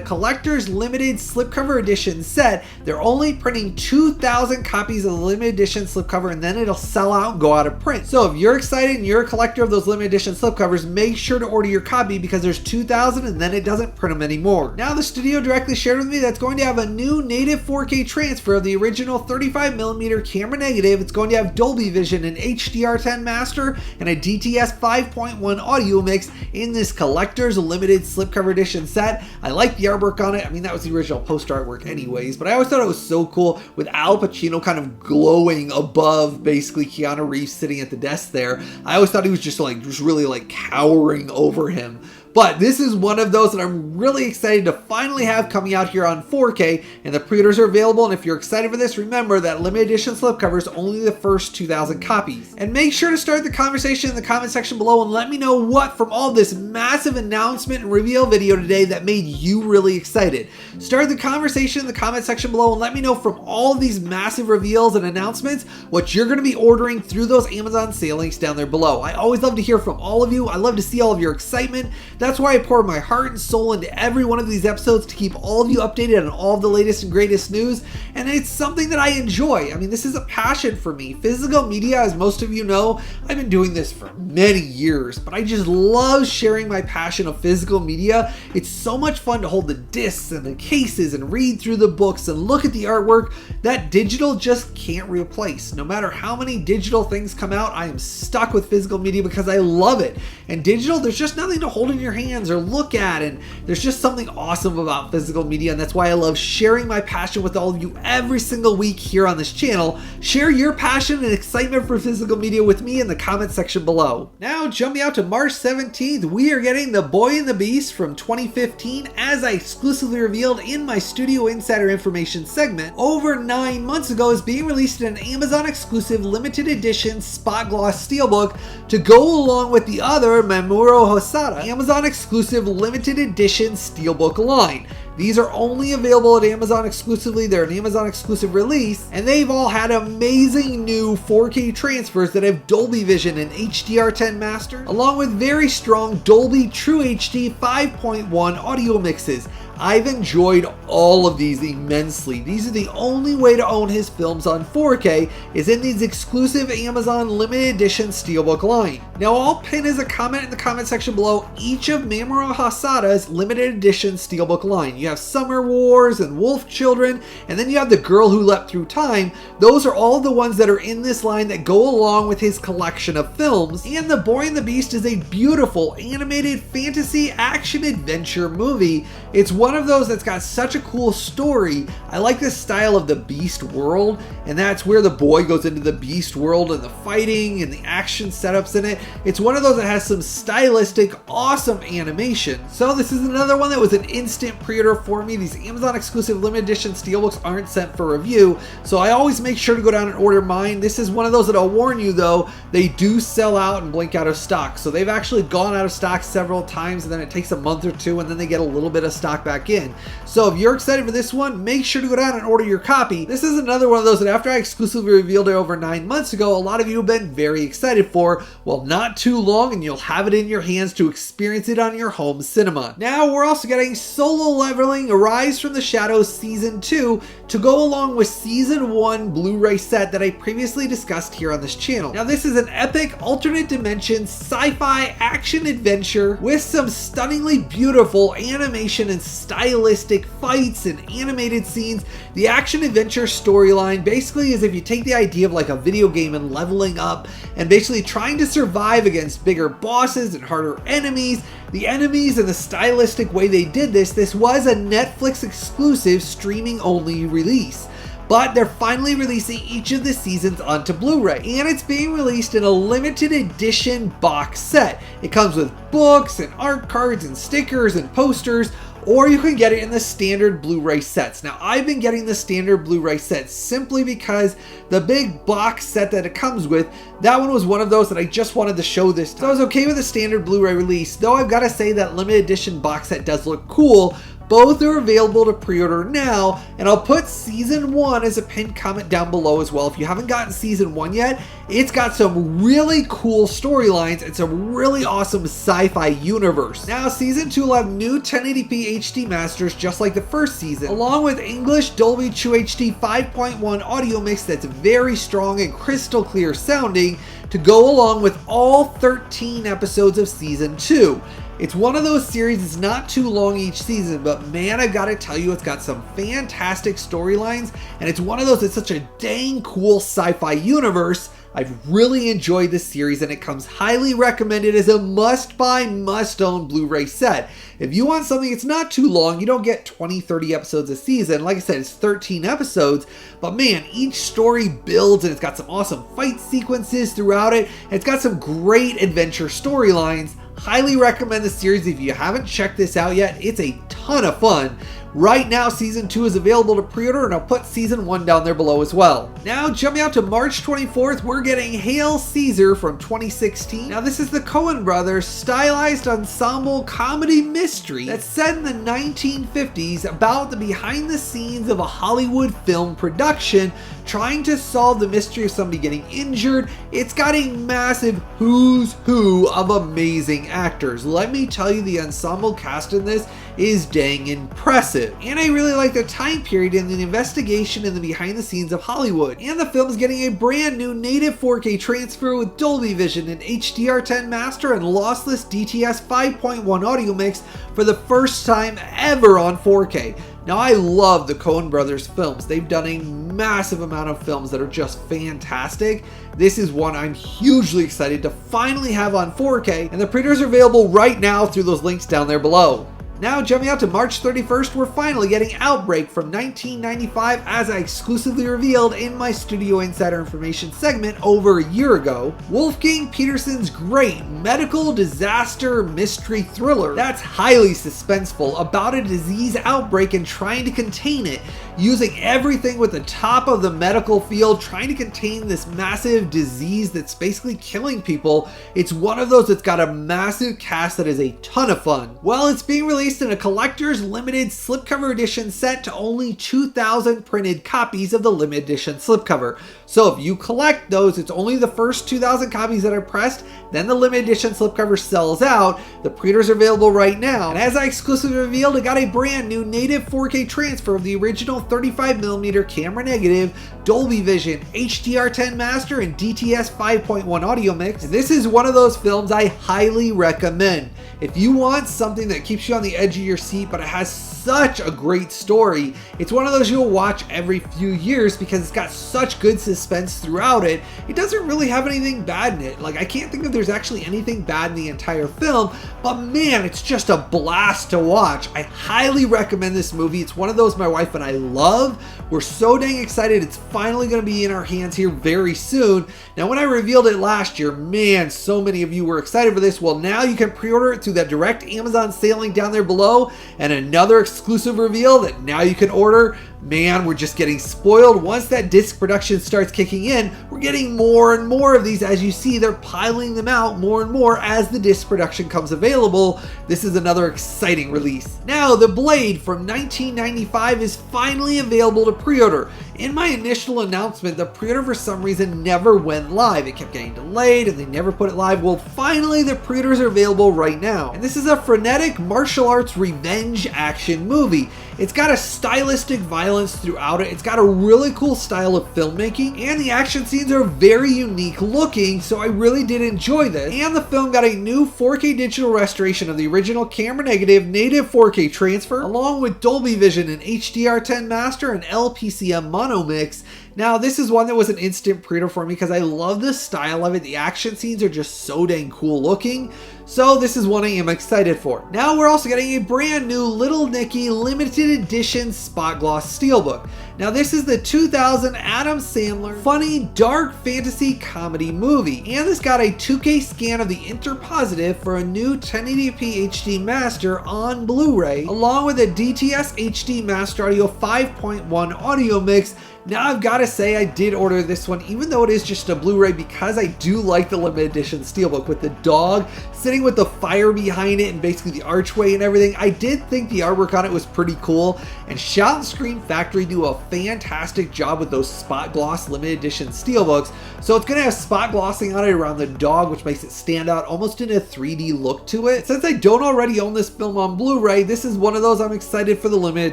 collector's limited slipcover edition set. They're only printing 2,000 copies of the limited edition slipcover, and then it'll sell out and go out of print. So if you're excited and you're a collector of those limited edition slipcovers, make sure to order your copy because there's 2,000 and then it doesn't print them anymore. Now the studio directly shared with me that's going to have a new native 4K transfer of the original 35mm camera negative. It's going to have Dolby Vision and HDR10 master and a DTS 5.1 audio mix in this collector's limited slipcover edition set. I like the artwork on it. I mean, that was the original poster artwork anyways, but I always thought it was so cool with Al Pacino kind of glowing above basically Keanu Reeves sitting at the desk there. I always thought he was just really like cowering over him. But this is one of those that I'm really excited to finally have coming out here on 4K, and the pre-orders are available. And if you're excited for this, remember that limited edition slipcover is only the first 2,000 copies. And make sure to start the conversation in the comment section below and let me know what from all this massive announcement and reveal video today that made you really excited. Start the conversation in the comment section below and let me know from all these massive reveals and announcements what you're going to be ordering through those Amazon sale links down there below. I always love to hear from all of you. I love to see all of your excitement. That's why I pour my heart and soul into every one of these episodes, to keep all of you updated on all of the latest and greatest news, and it's something that I enjoy. I mean, this is a passion for me. Physical media, as most of you know, I've been doing this for many years, but I just love sharing my passion of physical media. It's so much fun to hold the discs and the cases and read through the books and look at the artwork that digital just can't replace. No matter how many digital things come out, I am stuck with physical media because I love it. And digital, there's just nothing to hold in your hands or look at, and there's just something awesome about physical media, and that's why I love sharing my passion with all of you every single week here on this channel. Share your passion and excitement for physical media with me in the comment section below. Now jumping out to March 17th, we are getting The Boy and the Beast from 2015, as I exclusively revealed in my Studio Insider Information segment. Over 9 months ago, is being released in an Amazon exclusive limited edition spot gloss steelbook to go along with the other Mamoru Hosoda Amazon exclusive limited edition steelbook line. These are only available at Amazon exclusively. They're an Amazon exclusive release, and they've all had amazing new 4K transfers that have Dolby Vision and HDR10 master, along with very strong Dolby True HD 5.1 audio mixes. I've enjoyed all of these immensely. These are the only way to own his films on 4K, is in these exclusive Amazon limited edition steelbook line. Now I'll pin as a comment in the comment section below each of Mamoru Hosoda's limited edition steelbook line. You have Summer Wars and Wolf Children, and then you have The Girl Who Leapt Through Time. Those are all the ones that are in this line that go along with his collection of films. And The Boy and the Beast is a beautiful animated fantasy action adventure movie. It's one of those that's got such a cool story. I like the style of the Beast world, and that's where the boy goes into the Beast world and the fighting and the action setups in it. It's one of those that has some stylistic, awesome animation. So this is another one that was an instant pre-order for me. These Amazon exclusive limited edition steelbooks aren't sent for review, so I always make sure to go down and order mine. This is one of those that I'll warn you though, they do sell out and blink out of stock. So they've actually gone out of stock several times, and then it takes a month or two, and then they get a little bit of stock back in. So if you're excited for this one, make sure to go down and order your copy. This is another one of those that after I exclusively revealed it over 9 months ago, a lot of you have been very excited for. Well, not too long and you'll have it in your hands to experience it on your home cinema. Now we're also getting Solo Leveling Arise from the Shadows Season 2 to go along with Season 1 Blu-ray set that I previously discussed here on this channel. Now this is an epic alternate dimension sci-fi action adventure with some stunningly beautiful animation and stylistic fights and animated scenes. The action adventure storyline basically is if you take the idea of like a video game and leveling up and basically trying to survive against bigger bosses and harder enemies. The enemies and the stylistic way they did this was a Netflix exclusive streaming only release. But they're finally releasing each of the seasons onto Blu-ray, and it's being released in a limited edition box set. It comes with books and art cards and stickers and posters, or you can get it in the standard Blu-ray sets. Now, I've been getting the standard Blu-ray set simply because the big box set that it comes with, that one was one of those that I just wanted to show this time. So I was okay with the standard Blu-ray release, though I've got to say that limited edition box set does look cool. Both are available to pre-order now, and I'll put Season 1 as a pinned comment down below as well. If you haven't gotten Season 1 yet, it's got some really cool storylines and some really awesome sci-fi universe. Now, Season 2 will have new 1080p HD masters just like the first season, along with English Dolby True HD 5.1 audio mix that's very strong and crystal clear sounding to go along with all 13 episodes of Season 2. It's one of those series that's not too long each season, but man, I gotta tell you, it's got some fantastic storylines, and it's one of those that's such a dang cool sci-fi universe. I've really enjoyed this series, and it comes highly recommended as a must-buy, must-own Blu-ray set. If you want something that's not too long, you don't get 20, 30 episodes a season. Like I said, it's 13 episodes, but man, each story builds, and it's got some awesome fight sequences throughout it, and it's got some great adventure storylines. Highly recommend the series if you haven't checked this out yet. It's a ton of fun. Right now, Season 2 is available to pre-order, and I'll put Season 1 down there below as well. Now, jumping out to March 24th, we're getting Hail Caesar from 2016. Now, this is the Coen brothers' stylized ensemble comedy mystery that's set in the 1950s about the behind the scenes of a Hollywood film production trying to solve the mystery of somebody getting injured. It's got a massive who's who of amazing actors. Let me tell you, the ensemble cast in this is dang impressive. And I really like the time period and the investigation and the behind the scenes of Hollywood. And the film's getting a brand new native 4K transfer with Dolby Vision and HDR10 master and lossless DTS 5.1 audio mix for the first time ever on 4K. Now, I love the Coen brothers films. They've done a massive amount of films that are just fantastic. This is one I'm hugely excited to finally have on 4K, and the pre-orders are available right now through those links down there below. Now, jumping out to March 31st, we're finally getting Outbreak from 1995, as I exclusively revealed in my Studio Insider Information segment over a year ago. Wolfgang Petersen's great medical disaster mystery thriller that's highly suspenseful about a disease outbreak and trying to contain it, using everything with the top of the medical field, trying to contain this massive disease that's basically killing people. It's one of those that's got a massive cast that is a ton of fun. Well, it's being released in a collector's limited slipcover edition set to only 2,000 printed copies of the limited edition slipcover. So if you collect those, it's only the first 2,000 copies that are pressed, then the limited edition slipcover sells out. The pre-orders are available right now, and as I exclusively revealed, I got a brand new native 4K transfer of the original 35mm camera negative, Dolby Vision, HDR10 master, and DTS 5.1 audio mix. And this is one of those films I highly recommend. If you want something that keeps you on the edge of your seat, but it has such a great story, it's one of those you'll watch every few years because it's got such good suspense throughout it. It doesn't really have anything bad in it. Like, I can't think if there's actually anything bad in the entire film, but man, it's just a blast to watch. I highly recommend this movie. It's one of those my wife and I love. We're so dang excited. It's finally going to be in our hands here very soon. Now, when I revealed it last year, man, so many of you were excited for this. Well, now you can pre-order it through that direct Amazon sale link down there below, and another exclusive reveal that now you can order. Man, we're just getting spoiled. Once that disc production starts kicking in, we're getting more and more of these. As you see, they're piling them out more and more as the disc production comes available. This is another exciting release. Now, The Blade from 1995 is finally available to pre-order. In my initial announcement, the pre-order for some reason never went live. It kept getting delayed and they never put it live. Well, finally the pre-orders are available right now. And this is a frenetic martial arts revenge action movie. It's got a stylistic violence throughout it. It's got a really cool style of filmmaking, and the action scenes are very unique looking, so I really did enjoy this. And the film got a new 4K digital restoration of the original camera negative native 4K transfer, along with Dolby Vision and HDR10 master and LPCM mono mix. Now, this is one that was an instant pre-order for me because I love the style of it. The action scenes are just so dang cool looking. So this is one I am excited for. Now we're also getting a brand new Little Nicky limited edition spot gloss steelbook. Now this is the 2000 Adam Sandler funny dark fantasy comedy movie, and this got a 2K scan of the interpositive for a new 1080p HD master on Blu-ray, along with a DTS HD Master Audio 5.1 audio mix. Now I've got to say I did order this one even though it is just a Blu-ray because I do like the limited edition steelbook with the dog sitting with the fire behind it and basically the archway and everything. I did think the artwork on it was pretty cool, and Shout and Scream Factory do a fantastic job with those spot gloss limited edition steelbooks. So it's going to have spot glossing on it around the dog, which makes it stand out almost in a 3D look to it. Since I don't already own this film on Blu-ray, this is one of those I'm excited for the limited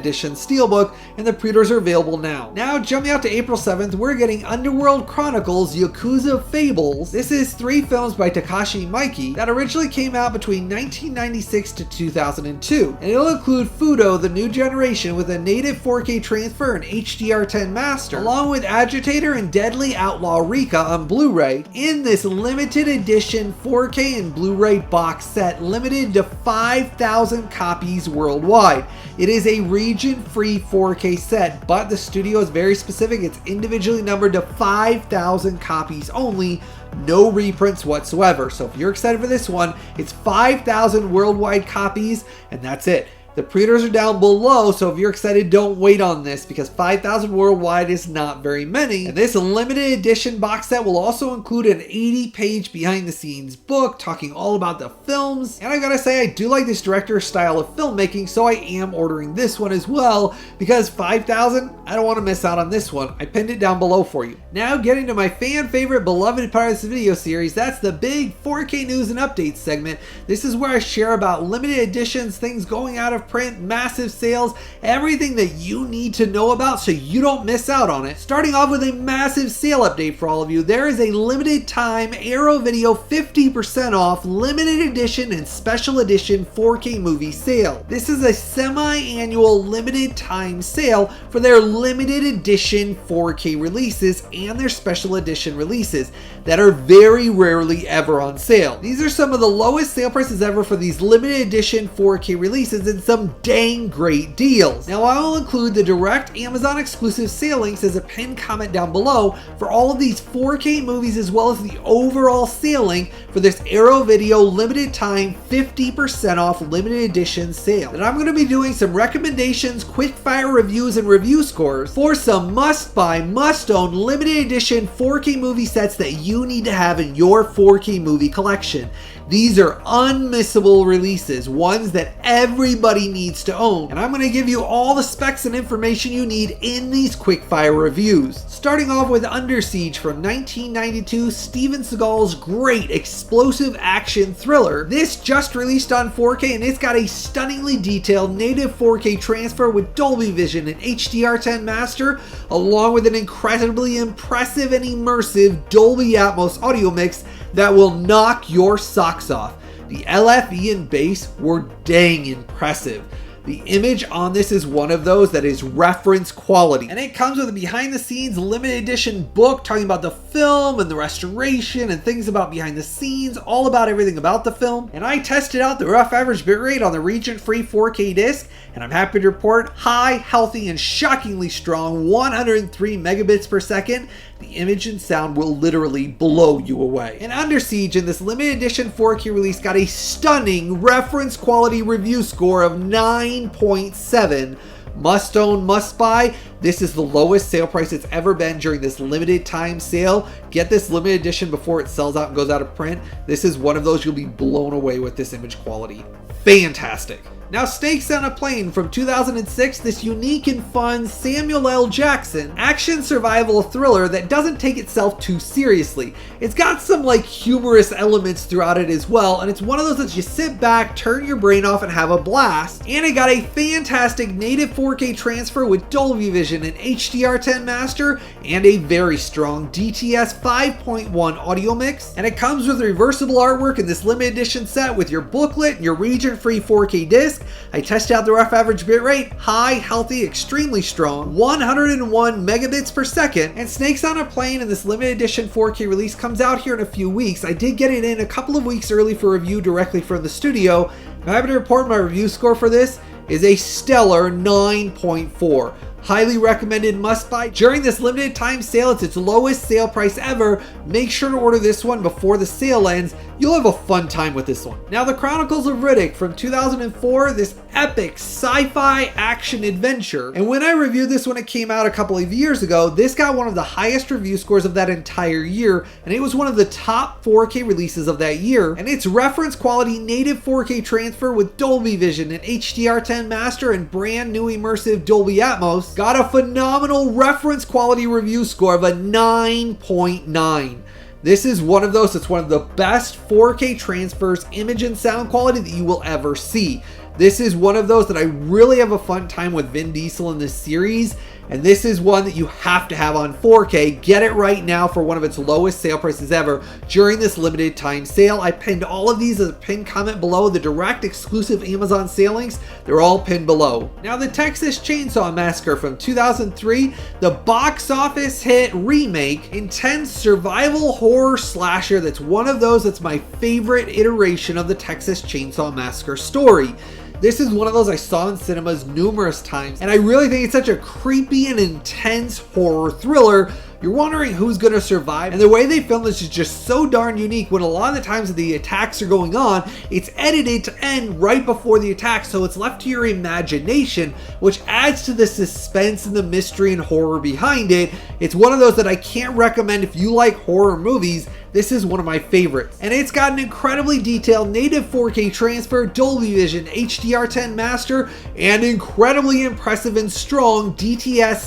edition steelbook, and the pre-orders are available now. Now jumping out to April 7th, we're getting Underworld Chronicles Yakuza Fables. This is 3 films by Takashi Miike that originally came out between 1996 to 2002, and it'll include Fudo, the new generation, with a native 4K transfer and HDR10 master, along with Agitator and Deadly Outlaw Rika on Blu-ray in this limited edition 4K and Blu-ray box set, limited to 5,000 copies worldwide. It is a region-free 4K set, but the studio is very specific. It's individually numbered to 5,000 copies only, no reprints whatsoever. So if you're excited for this one, it's 5,000 worldwide copies, and that's it. The pre-orders are down below, so if you're excited, don't wait on this because 5,000 worldwide is not very many. And this limited edition box set will also include an 80-page behind-the-scenes book talking all about the films. And I gotta say, I do like this director's style of filmmaking, so I am ordering this one as well because 5,000, I don't want to miss out on this one. I pinned it down below for you. Now getting to my fan favorite beloved part of this video series, that's the big 4K news and updates segment. This is where I share about limited editions, things going out of print, massive sales, everything that you need to know about so you don't miss out on it. Starting off with a massive sale update for all of you, there is a limited time Arrow Video 50% off limited edition and special edition 4K movie sale. This is a semi-annual limited time sale for their limited edition 4K releases and their special edition releases that are very rarely ever on sale. These are some of the lowest sale prices ever for these limited edition 4K releases and some dang great deals. Now I will include the direct Amazon exclusive sale links as a pinned comment down below for all of these 4K movies, as well as the overall sale link for this Arrow Video limited time 50% off limited edition sale. And I'm going to be doing some recommendations, quick fire reviews, and review scores for some must buy, must own limited edition 4K movie sets that you need to have in your 4K movie collection. These are unmissable releases, ones that everybody needs to own. And I'm going to give you all the specs and information you need in these quickfire reviews. Starting off with Under Siege from 1992, Steven Seagal's great explosive action thriller. This just released on 4K and it's got a stunningly detailed native 4K transfer with Dolby Vision and HDR10 master, along with an incredibly impressive and immersive Dolby Atmos audio mix that will knock your socks off. The LFE and bass were dang impressive. The image on this is one of those that is reference quality. And it comes with a behind the scenes limited edition book talking about the film and the restoration and things about behind the scenes, all about everything about the film. And I tested out the rough average bitrate on the region free 4K disc, and I'm happy to report high, healthy, and shockingly strong 103 megabits per second. The image and sound will literally blow you away. And Under Siege in this limited edition 4K release got a stunning reference quality review score of 9.7. Must own, must buy. This is the lowest sale price it's ever been during this limited time sale. Get this limited edition before it sells out and goes out of print. This is one of those you'll be blown away with this image quality. Fantastic. Now, Snakes on a Plane from 2006, this unique and fun Samuel L. Jackson action survival thriller that doesn't take itself too seriously. It's got some like humorous elements throughout it as well, and it's one of those that you sit back, turn your brain off, and have a blast. And it got a fantastic native 4K transfer with Dolby Vision and HDR10 master, and a very strong DTS 5.1 audio mix. And it comes with reversible artwork in this limited edition set with your booklet and your region-free 4K disc. disc. I tested out the rough average bitrate, high, healthy, extremely strong, 101 megabits per second, and Snakes on a Plane in this limited edition 4K release comes out here in a few weeks. I did get it in a couple of weeks early for review directly from the studio. I'm happy to report my review score for this is a stellar 9.4. Highly recommended, must buy. During this limited time sale, it's its lowest sale price ever. Make sure to order this one before the sale ends. You'll have a fun time with this one. Now, The Chronicles of Riddick from 2004, this epic sci-fi action adventure. And when I reviewed this when it came out a couple of years ago, this got one of the highest review scores of that entire year, and it was one of the top 4K releases of that year. And its reference quality native 4K transfer with Dolby Vision and HDR10 master and brand new immersive Dolby Atmos got a phenomenal reference quality review score of a 9.9. This is one of those that's one of the best 4K transfers, image and sound quality that you will ever see. This is one of those that I really have a fun time with Vin Diesel in this series, and this is one that you have to have on 4K. Get it right now for one of its lowest sale prices ever during this limited time sale. I pinned all of these as a pinned comment below. The direct exclusive Amazon sale links, they're all pinned below. Now, the Texas Chainsaw Massacre from 2003, the box office hit remake, intense survival horror slasher that's one of those that's my favorite iteration of the Texas Chainsaw Massacre story. This is one of those I saw in cinemas numerous times, and I really think it's such a creepy and intense horror thriller. You're wondering who's going to survive, and the way they film this is just so darn unique. When a lot of the times that the attacks are going on, it's edited to end right before the attack, so it's left to your imagination, which adds to the suspense and the mystery and horror behind it. It's one of those that I can't recommend if you like horror movies. This is one of my favorites. And it's got an incredibly detailed native 4K transfer, Dolby Vision, HDR10 master, and incredibly impressive and strong DTS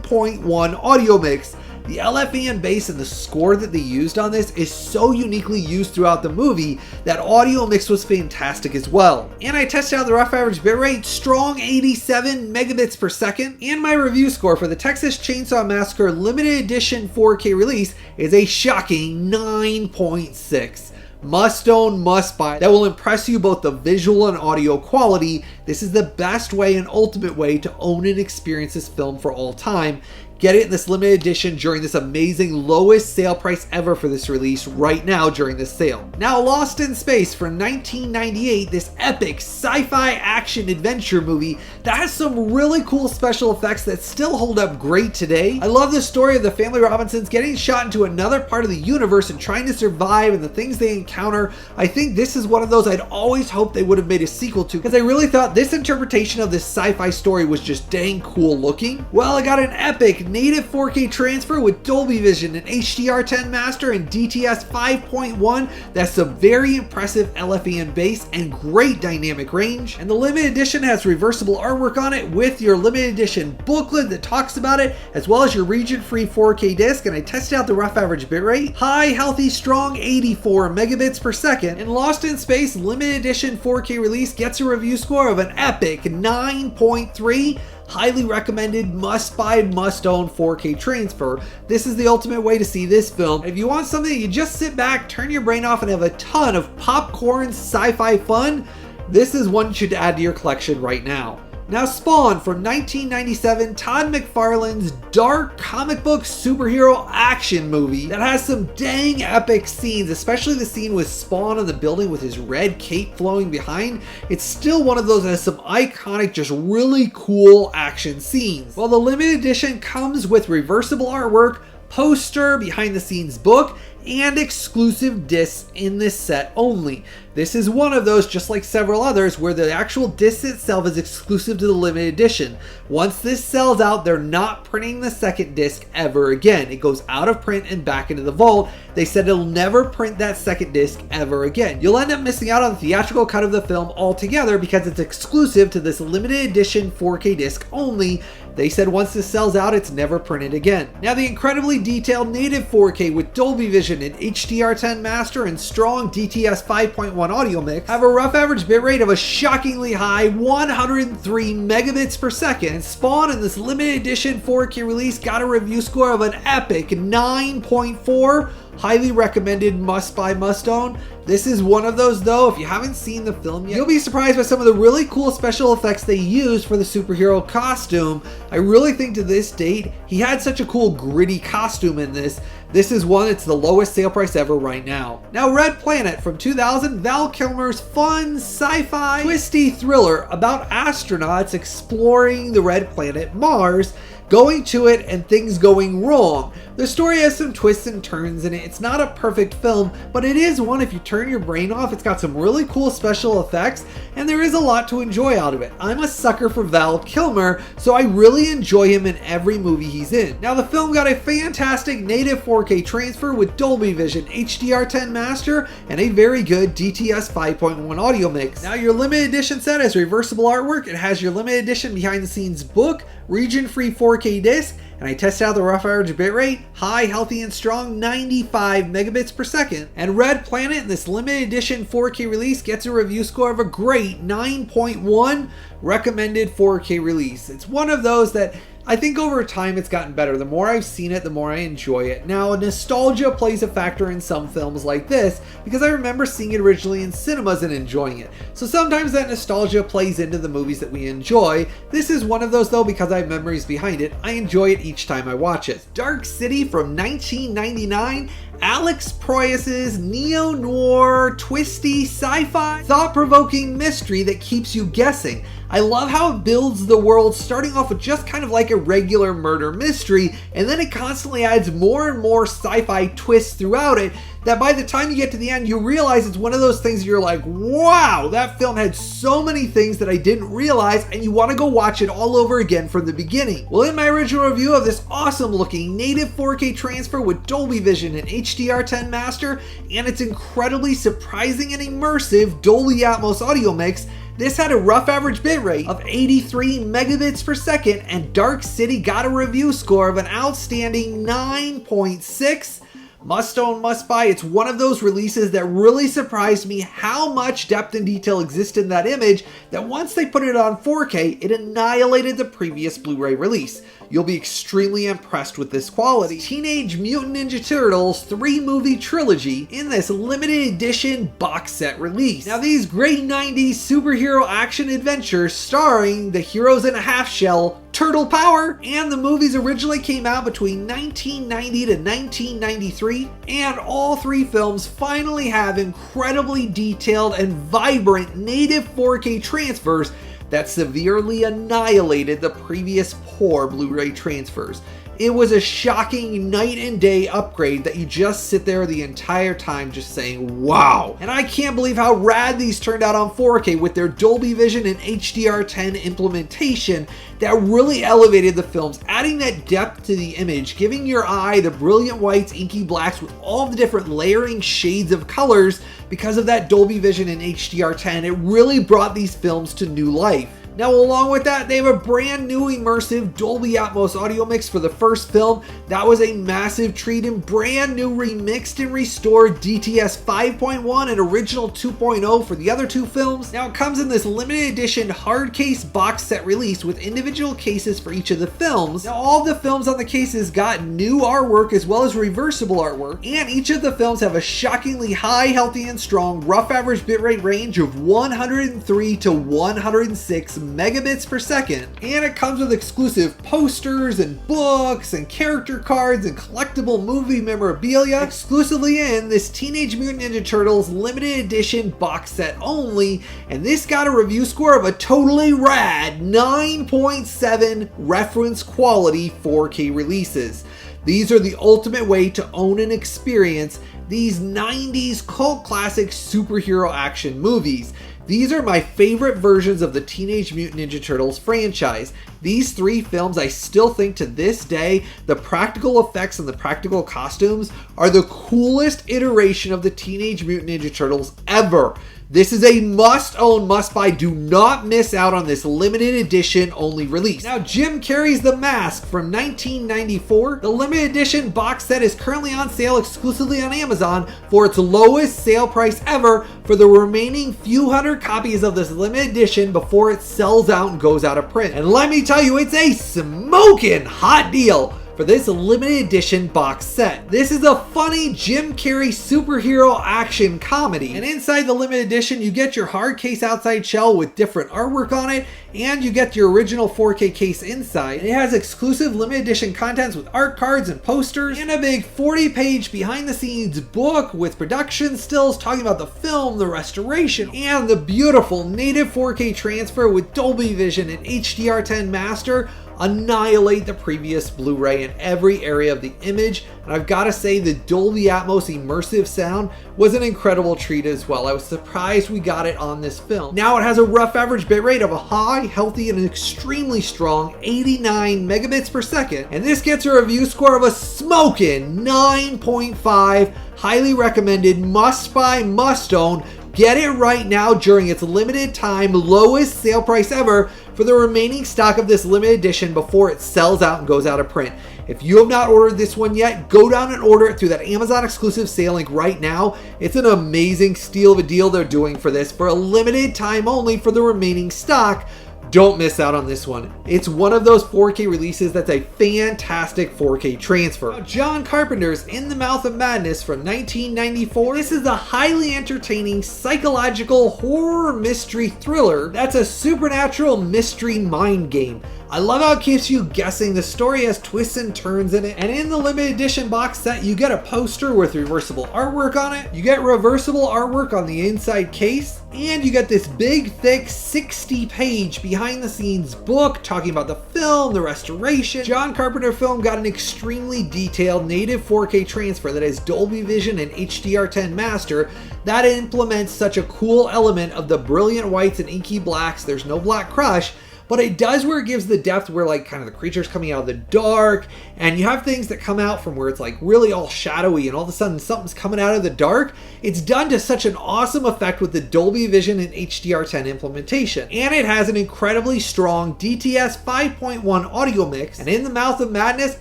7.1 audio mix. The LFE bass and the score that they used on this is so uniquely used throughout the movie. That audio mix was fantastic as well. And I tested out the rough average bitrate, strong 87 megabits per second. And my review score for the Texas Chainsaw Massacre limited edition 4K release is a shocking 9.6. Must own, must buy. That will impress you both the visual and audio quality. This is the best way and ultimate way to own and experience this film for all time. Get it in this limited edition during this amazing lowest sale price ever for this release right now during this sale. Now, Lost in Space from 1998, this epic sci-fi action adventure movie that has some really cool special effects that still hold up great today. I love the story of the family Robinsons getting shot into another part of the universe and trying to survive and the things they encounter. I think this is one of those I'd always hoped they would have made a sequel to, because I really thought this interpretation of this sci-fi story was just dang cool looking. Well, I got an epic native 4K transfer with Dolby Vision and HDR10 master and DTS 5.1. That's some very impressive LFE bass and great dynamic range. And the limited edition has reversible artwork on it with your limited edition booklet that talks about it, as well as your region-free 4K disc. And I tested out the rough average bitrate, high, healthy, strong 84 megabits per second. And Lost in Space limited edition 4K release gets a review score of an epic 9.3. Highly recommended, must buy, must own 4K transfer. This is the ultimate way to see this film. If you want something that you just sit back, turn your brain off, and have a ton of popcorn sci-fi fun, this is one you should add to your collection right now. Now, Spawn from 1997, Todd McFarlane's dark comic book superhero action movie that has some dang epic scenes, especially the scene with Spawn in the building with his red cape flowing behind. It's still one of those that has some iconic, just really cool action scenes. Well, the limited edition comes with reversible artwork, poster, behind the scenes book, and exclusive discs in this set only. This is one of those, just like several others, where the actual disc itself is exclusive to the limited edition. Once this sells out, they're not printing the second disc ever again. It goes out of print and back into the vault. They said it'll never print that second disc ever again. You'll end up missing out on the theatrical cut of the film altogether because it's exclusive to this limited edition 4K disc only. They said once this sells out, it's never printed again. Now, the incredibly detailed native 4K with Dolby Vision and HDR10 master and strong DTS 5.1 audio mix, have a rough average bitrate of a shockingly high 103 megabits per second. Spawn in this limited edition 4K release got a review score of an epic 9.4. Highly recommended, must buy, must own. This is one of those though, if you haven't seen the film yet, you'll be surprised by some of the really cool special effects they used for the superhero costume. I really think to this date, he had such a cool gritty costume in this. This is one that's the lowest sale price ever right now. Now Red Planet from 2000, Val Kilmer's fun, sci-fi, twisty thriller about astronauts exploring the red planet Mars, going to it and things going wrong. The story has some twists and turns in it. It's not a perfect film, but it is one if you turn your brain off. It's got some really cool special effects, and there is a lot to enjoy out of it. I'm a sucker for Val Kilmer, so I really enjoy him in every movie he's in. Now the film got a fantastic native 4K transfer with Dolby Vision, HDR10 master, and a very good DTS 5.1 audio mix. Now your limited edition set has reversible artwork. It has your limited edition behind the scenes book, region-free 4K disc, and I tested out the rough average bitrate, high, healthy, and strong, 95 megabits per second. And Red Planet in this limited edition 4K release gets a review score of a great 9.1, recommended 4K release. It's one of those that I think over time it's gotten better. The more I've seen it, the more I enjoy it. Now, nostalgia plays a factor in some films like this because I remember seeing it originally in cinemas and enjoying it. So sometimes that nostalgia plays into the movies that we enjoy. This is one of those though because I have memories behind it. I enjoy it each time I watch it. Dark City from 1999. Alex Proyas's neo-noir, twisty, sci-fi, thought-provoking mystery that keeps you guessing. I love how it builds the world starting off with just kind of like a regular murder mystery, and then it constantly adds more and more sci-fi twists throughout it that by the time you get to the end, you realize it's one of those things you're like, wow, that film had so many things that I didn't realize, and you want to go watch it all over again from the beginning. Well, in my original review of this awesome looking native 4K transfer with Dolby Vision and HDR10 master, and its incredibly surprising and immersive Dolby Atmos audio mix, this had a rough average bitrate of 83 megabits per second, and Dark City got a review score of an outstanding 9.6. Must own, must buy. It's one of those releases that really surprised me how much depth and detail exists in that image that once they put it on 4K, it annihilated the previous Blu-ray release. You'll be extremely impressed with this quality. Teenage Mutant Ninja Turtles 3-movie trilogy in this limited edition box set release. Now these great 90s superhero action adventures starring the heroes in a half shell, Turtle Power, and the movies originally came out between 1990 to 1993, and all three films finally have incredibly detailed and vibrant native 4K transfers that severely annihilated the previous poor Blu-ray transfers. It was a shocking night and day upgrade that you just sit there the entire time just saying, wow. And I can't believe how rad these turned out on 4K with their Dolby Vision and HDR10 implementation that really elevated the films, adding that depth to the image, giving your eye the brilliant whites, inky blacks with all the different layering shades of colors because of that Dolby Vision and HDR10. It really brought these films to new life. Now, along with that, they have a brand new immersive Dolby Atmos audio mix for the first film. That was a massive treat, and brand new remixed and restored DTS 5.1 and original 2.0 for the other two films. Now, it comes in this limited edition hard case box set release with individual cases for each of the films. Now, all of the films on the cases got new artwork as well as reversible artwork, and each of the films have a shockingly high, healthy, and strong rough average bitrate range of 103 to 106 megabits per second, and it comes with exclusive posters and books and character cards and collectible movie memorabilia exclusively in this Teenage Mutant Ninja Turtles limited edition box set only, and this got a review score of a totally rad 9.7 reference quality 4K releases. These are the ultimate way to own and experience these 90s cult classic superhero action movies. These are my favorite versions of the Teenage Mutant Ninja Turtles franchise. These three films, I still think to this day, the practical effects and the practical costumes are the coolest iteration of the Teenage Mutant Ninja Turtles ever. This is a must-own, must-buy. Do not miss out on this limited edition only release. Now, Jim Carrey's The Mask from 1994. The limited edition box set is currently on sale exclusively on Amazon Amazon for its lowest sale price ever for the remaining few hundred copies of this limited edition before it sells out and goes out of print. And let me tell you, it's a smoking hot deal for this limited edition box set. This is a funny Jim Carrey superhero action comedy, and inside the limited edition you get your hard case outside shell with different artwork on it, and you get your original 4K case inside. It has exclusive limited edition contents with art cards and posters, and a big 40-page behind the scenes book with production stills talking about the film, the restoration, and the beautiful native 4K transfer with Dolby Vision and HDR10 master annihilate the previous Blu-ray in every area of the image. And I've got to say, the Dolby Atmos immersive sound was an incredible treat as well. I was surprised we got it on this film. Now it has a rough average bitrate of a high, healthy, and extremely strong 89 megabits per second, and this gets a review score of a smoking 9.5, highly recommended, must buy, must own. Get it right now during its limited time lowest sale price ever for the remaining stock of this limited edition before it sells out and goes out of print. If you have not ordered this one yet, go down and order it through that Amazon exclusive sale link right now. It's an amazing steal of a deal they're doing for this for a limited time only for the remaining stock. Don't miss out on this one. It's one of those 4K releases that's a fantastic 4K transfer. Now, John Carpenter's In the Mouth of Madness from 1994. This is a highly entertaining psychological horror mystery thriller that's a supernatural mystery mind game. I love how it keeps you guessing. The story has twists and turns in it. And in the limited edition box set, you get a poster with reversible artwork on it. You get reversible artwork on the inside case. And you get this big, thick 60-page behind the scenes book talking about the film, the restoration. John Carpenter film got an extremely detailed native 4K transfer that has Dolby Vision and HDR10 master that implements such a cool element of the brilliant whites and inky blacks. There's no black crush, but it does where it gives the depth where like kind of the creature's coming out of the dark, and you have things that come out from where it's like really all shadowy and all of a sudden something's coming out of the dark. It's done to such an awesome effect with the Dolby Vision and HDR10 implementation. And it has an incredibly strong DTS 5.1 audio mix, and In the Mouth of Madness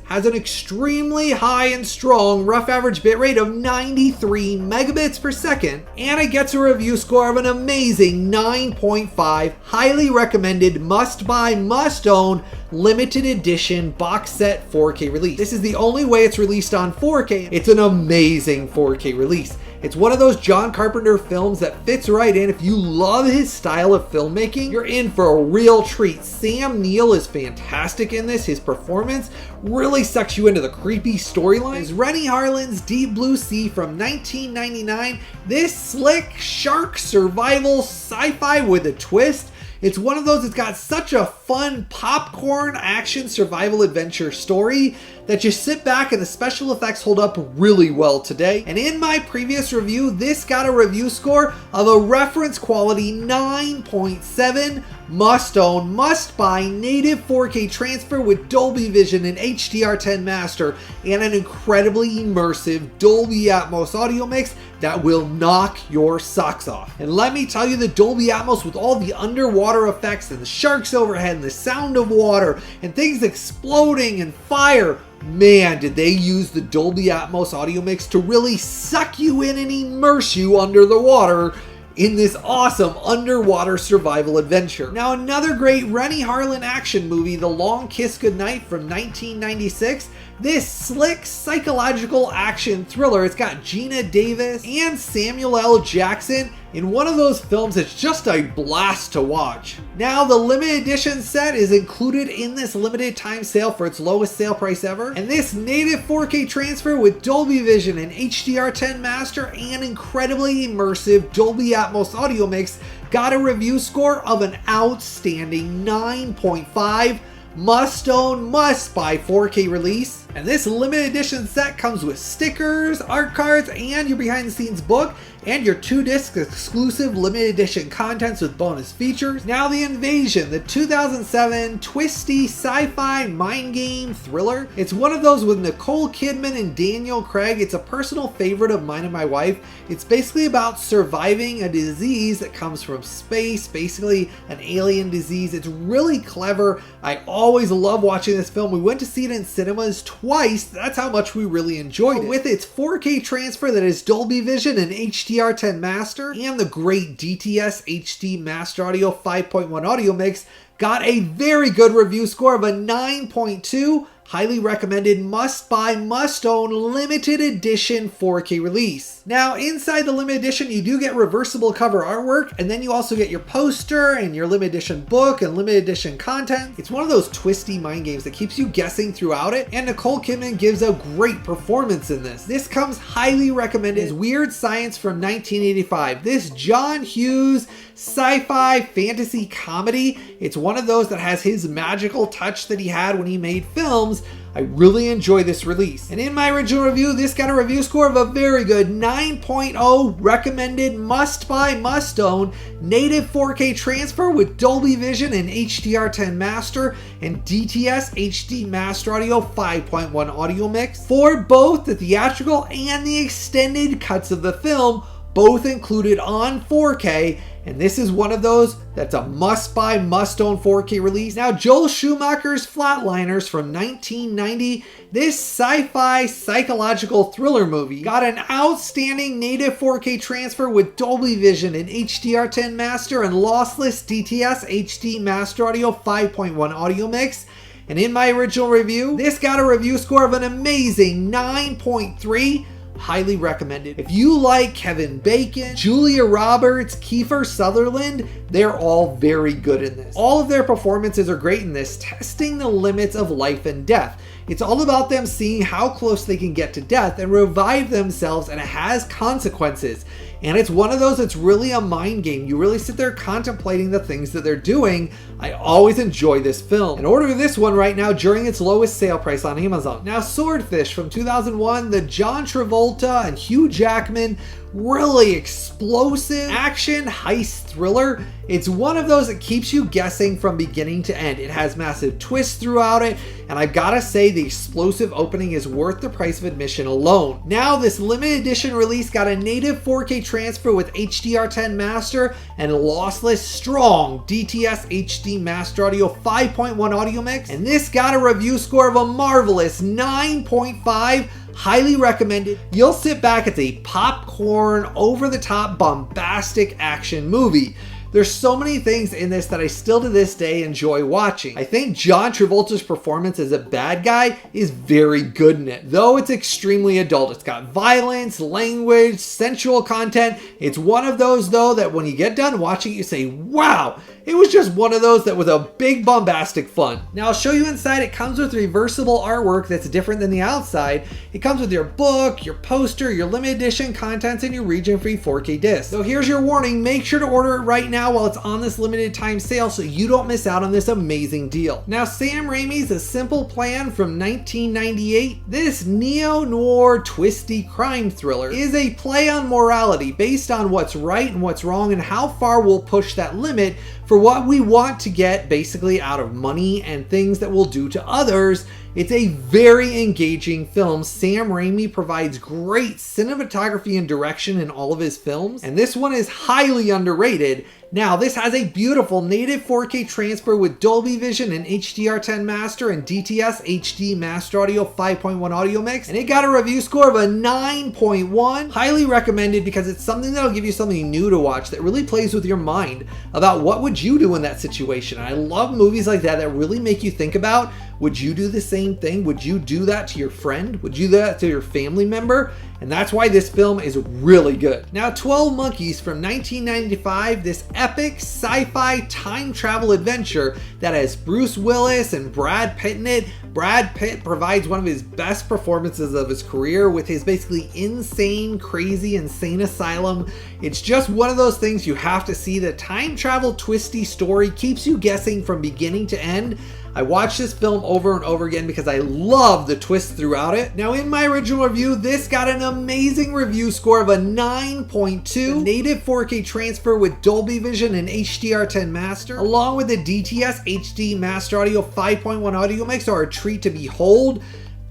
has an extremely high and strong rough average bitrate of 93 megabits per second, and it gets a review score of an amazing 9.5, highly recommended, must buy, must own, limited edition box set 4K release. This is the only way it's released on 4K. It's an amazing 4K release. It's one of those John Carpenter films that fits right in. If you love his style of filmmaking, you're in for a real treat. Sam Neill is fantastic in this. His performance really sucks you into the creepy storyline. Is Rennie Harlin's Deep Blue Sea from 1999. This slick shark survival sci-fi with a twist. It's one of those that's got such a fun popcorn action survival adventure story that you sit back and the special effects hold up really well today. And in my previous review, this got a review score of a reference quality 9.7, must own, must buy, native 4K transfer with Dolby Vision and HDR10 master, and an incredibly immersive Dolby Atmos audio mix that will knock your socks off. And let me tell you, the Dolby Atmos with all the underwater effects and the sharks overhead and the sound of water and things exploding and fire, man, did they use the Dolby Atmos audio mix to really suck you in and immerse you under the water in this awesome underwater survival adventure. Now, another great Rennie Harlin action movie, The Long Kiss Goodnight from 1996. This slick psychological action thriller. It's got Gina Davis and Samuel L. Jackson in one of those films that's just a blast to watch. Now, the limited edition set is included in this limited time sale for its lowest sale price ever. And this native 4K transfer with Dolby Vision and HDR10 master and incredibly immersive Dolby Atmos audio mix got a review score of an outstanding 9.5. Must own, must buy 4K release. And this limited edition set comes with stickers, art cards, and your behind the scenes book, and your 2-disc exclusive limited edition contents with bonus features. Now, The Invasion, the 2007 twisty sci-fi mind game thriller. It's one of those with Nicole Kidman and Daniel Craig. It's a personal favorite of mine and my wife. It's basically about surviving a disease that comes from space, basically an alien disease. It's really clever. I always love watching this film. We went to see it in cinemas twice. That's how much we really enjoyed it. With its 4K transfer that is Dolby Vision and HDR10 Master, and the great DTS HD Master Audio 5.1 audio mix, got a very good review score of a 9.2. Highly recommended, must-buy, must-own, limited edition 4K release. Now, inside the limited edition, you do get reversible cover artwork, and then you also get your poster and your limited edition book and limited edition content. It's one of those twisty mind games that keeps you guessing throughout it, and Nicole Kidman gives a great performance in this. This comes highly recommended as Weird Science from 1985. This John Hughes sci-fi fantasy comedy. It's one of those that has his magical touch that he had when he made films. I really enjoy this release. And in my original review, this got a review score of a very good 9.0, recommended, must buy, must own, native 4K transfer with Dolby Vision and HDR10 Master and DTS HD Master Audio 5.1 audio mix for both the theatrical and the extended cuts of the film, both included on 4K. And this is one of those that's a must-buy, must-own 4K release. Now, Joel Schumacher's Flatliners from 1990, this sci-fi psychological thriller movie, got an outstanding native 4K transfer with Dolby Vision and HDR10 Master and lossless DTS HD Master Audio 5.1 audio mix. And in my original review, this got a review score of an amazing 9.3. Highly recommended. If you like Kevin Bacon, Julia Roberts, Kiefer Sutherland, they're all very good in this. All of their performances are great in this, testing the limits of life and death. It's all about them seeing how close they can get to death and revive themselves, and it has consequences. And it's one of those that's really a mind game. You really sit there contemplating the things that they're doing. I always enjoy this film. And order this one right now during its lowest sale price on Amazon. Now, Swordfish from 2001, the John Travolta and Hugh Jackman really explosive action heist thriller. It's one of those that keeps you guessing from beginning to end. It has massive twists throughout it, and I gotta say the explosive opening is worth the price of admission alone. Now, this limited edition release got a native 4K transfer with HDR10 Master and lossless strong DTS HD Master Audio 5.1 audio mix, and this got a review score of a marvelous 9.5. Highly recommended. You'll sit back, it's a popcorn, over-the-top, bombastic action movie. There's so many things in this that I still to this day enjoy watching. I think John Travolta's performance as a bad guy is very good in it, though it's extremely adult. It's got violence, language, sensual content. It's one of those, though, that when you get done watching it, you say, wow, it was just one of those that was a big bombastic fun. Now, I'll show you inside. It comes with reversible artwork that's different than the outside. It comes with your book, your poster, your limited edition contents, and your region-free 4K disc. So here's your warning. Make sure to order it right now while it's on this limited time sale so you don't miss out on this amazing deal. Now, Sam Raimi's A Simple Plan from 1998. This neo-noir twisty crime thriller is a play on morality based on what's right and what's wrong and how far we'll push that limit for what we want to get basically out of money and things that we'll do to others. It's a very engaging film. Sam Raimi provides great cinematography and direction in all of his films, and this one is highly underrated. Now, this has a beautiful native 4K transfer with Dolby Vision and HDR10 Master and DTS HD Master Audio 5.1 audio mix, and it got a review score of a 9.1. Highly recommended because it's something that'll give you something new to watch that really plays with your mind about what would you do in that situation. And I love movies like that that really make you think about, would you do the same thing? Would you do that to your friend? Would you do that to your family member? And that's why this film is really good. Now, 12 Monkeys from 1995, this epic sci-fi time travel adventure that has Bruce Willis and Brad Pitt in it. Brad Pitt provides one of his best performances of his career with his basically insane, crazy, insane asylum. It's just one of those things you have to see. The time travel twisty story keeps you guessing from beginning to end. I watched this film over and over again because I love the twist throughout it. Now, in my original review, this got an amazing review score of a 9.2. Native 4K transfer with Dolby Vision and HDR10 Master, along with the DTS HD Master Audio 5.1 audio mix, are a treat to behold.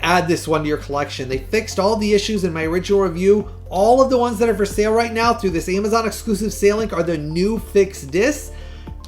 Add this one to your collection. They fixed all the issues in my original review. All of the ones that are for sale right now through this Amazon exclusive sale link are the new fixed discs.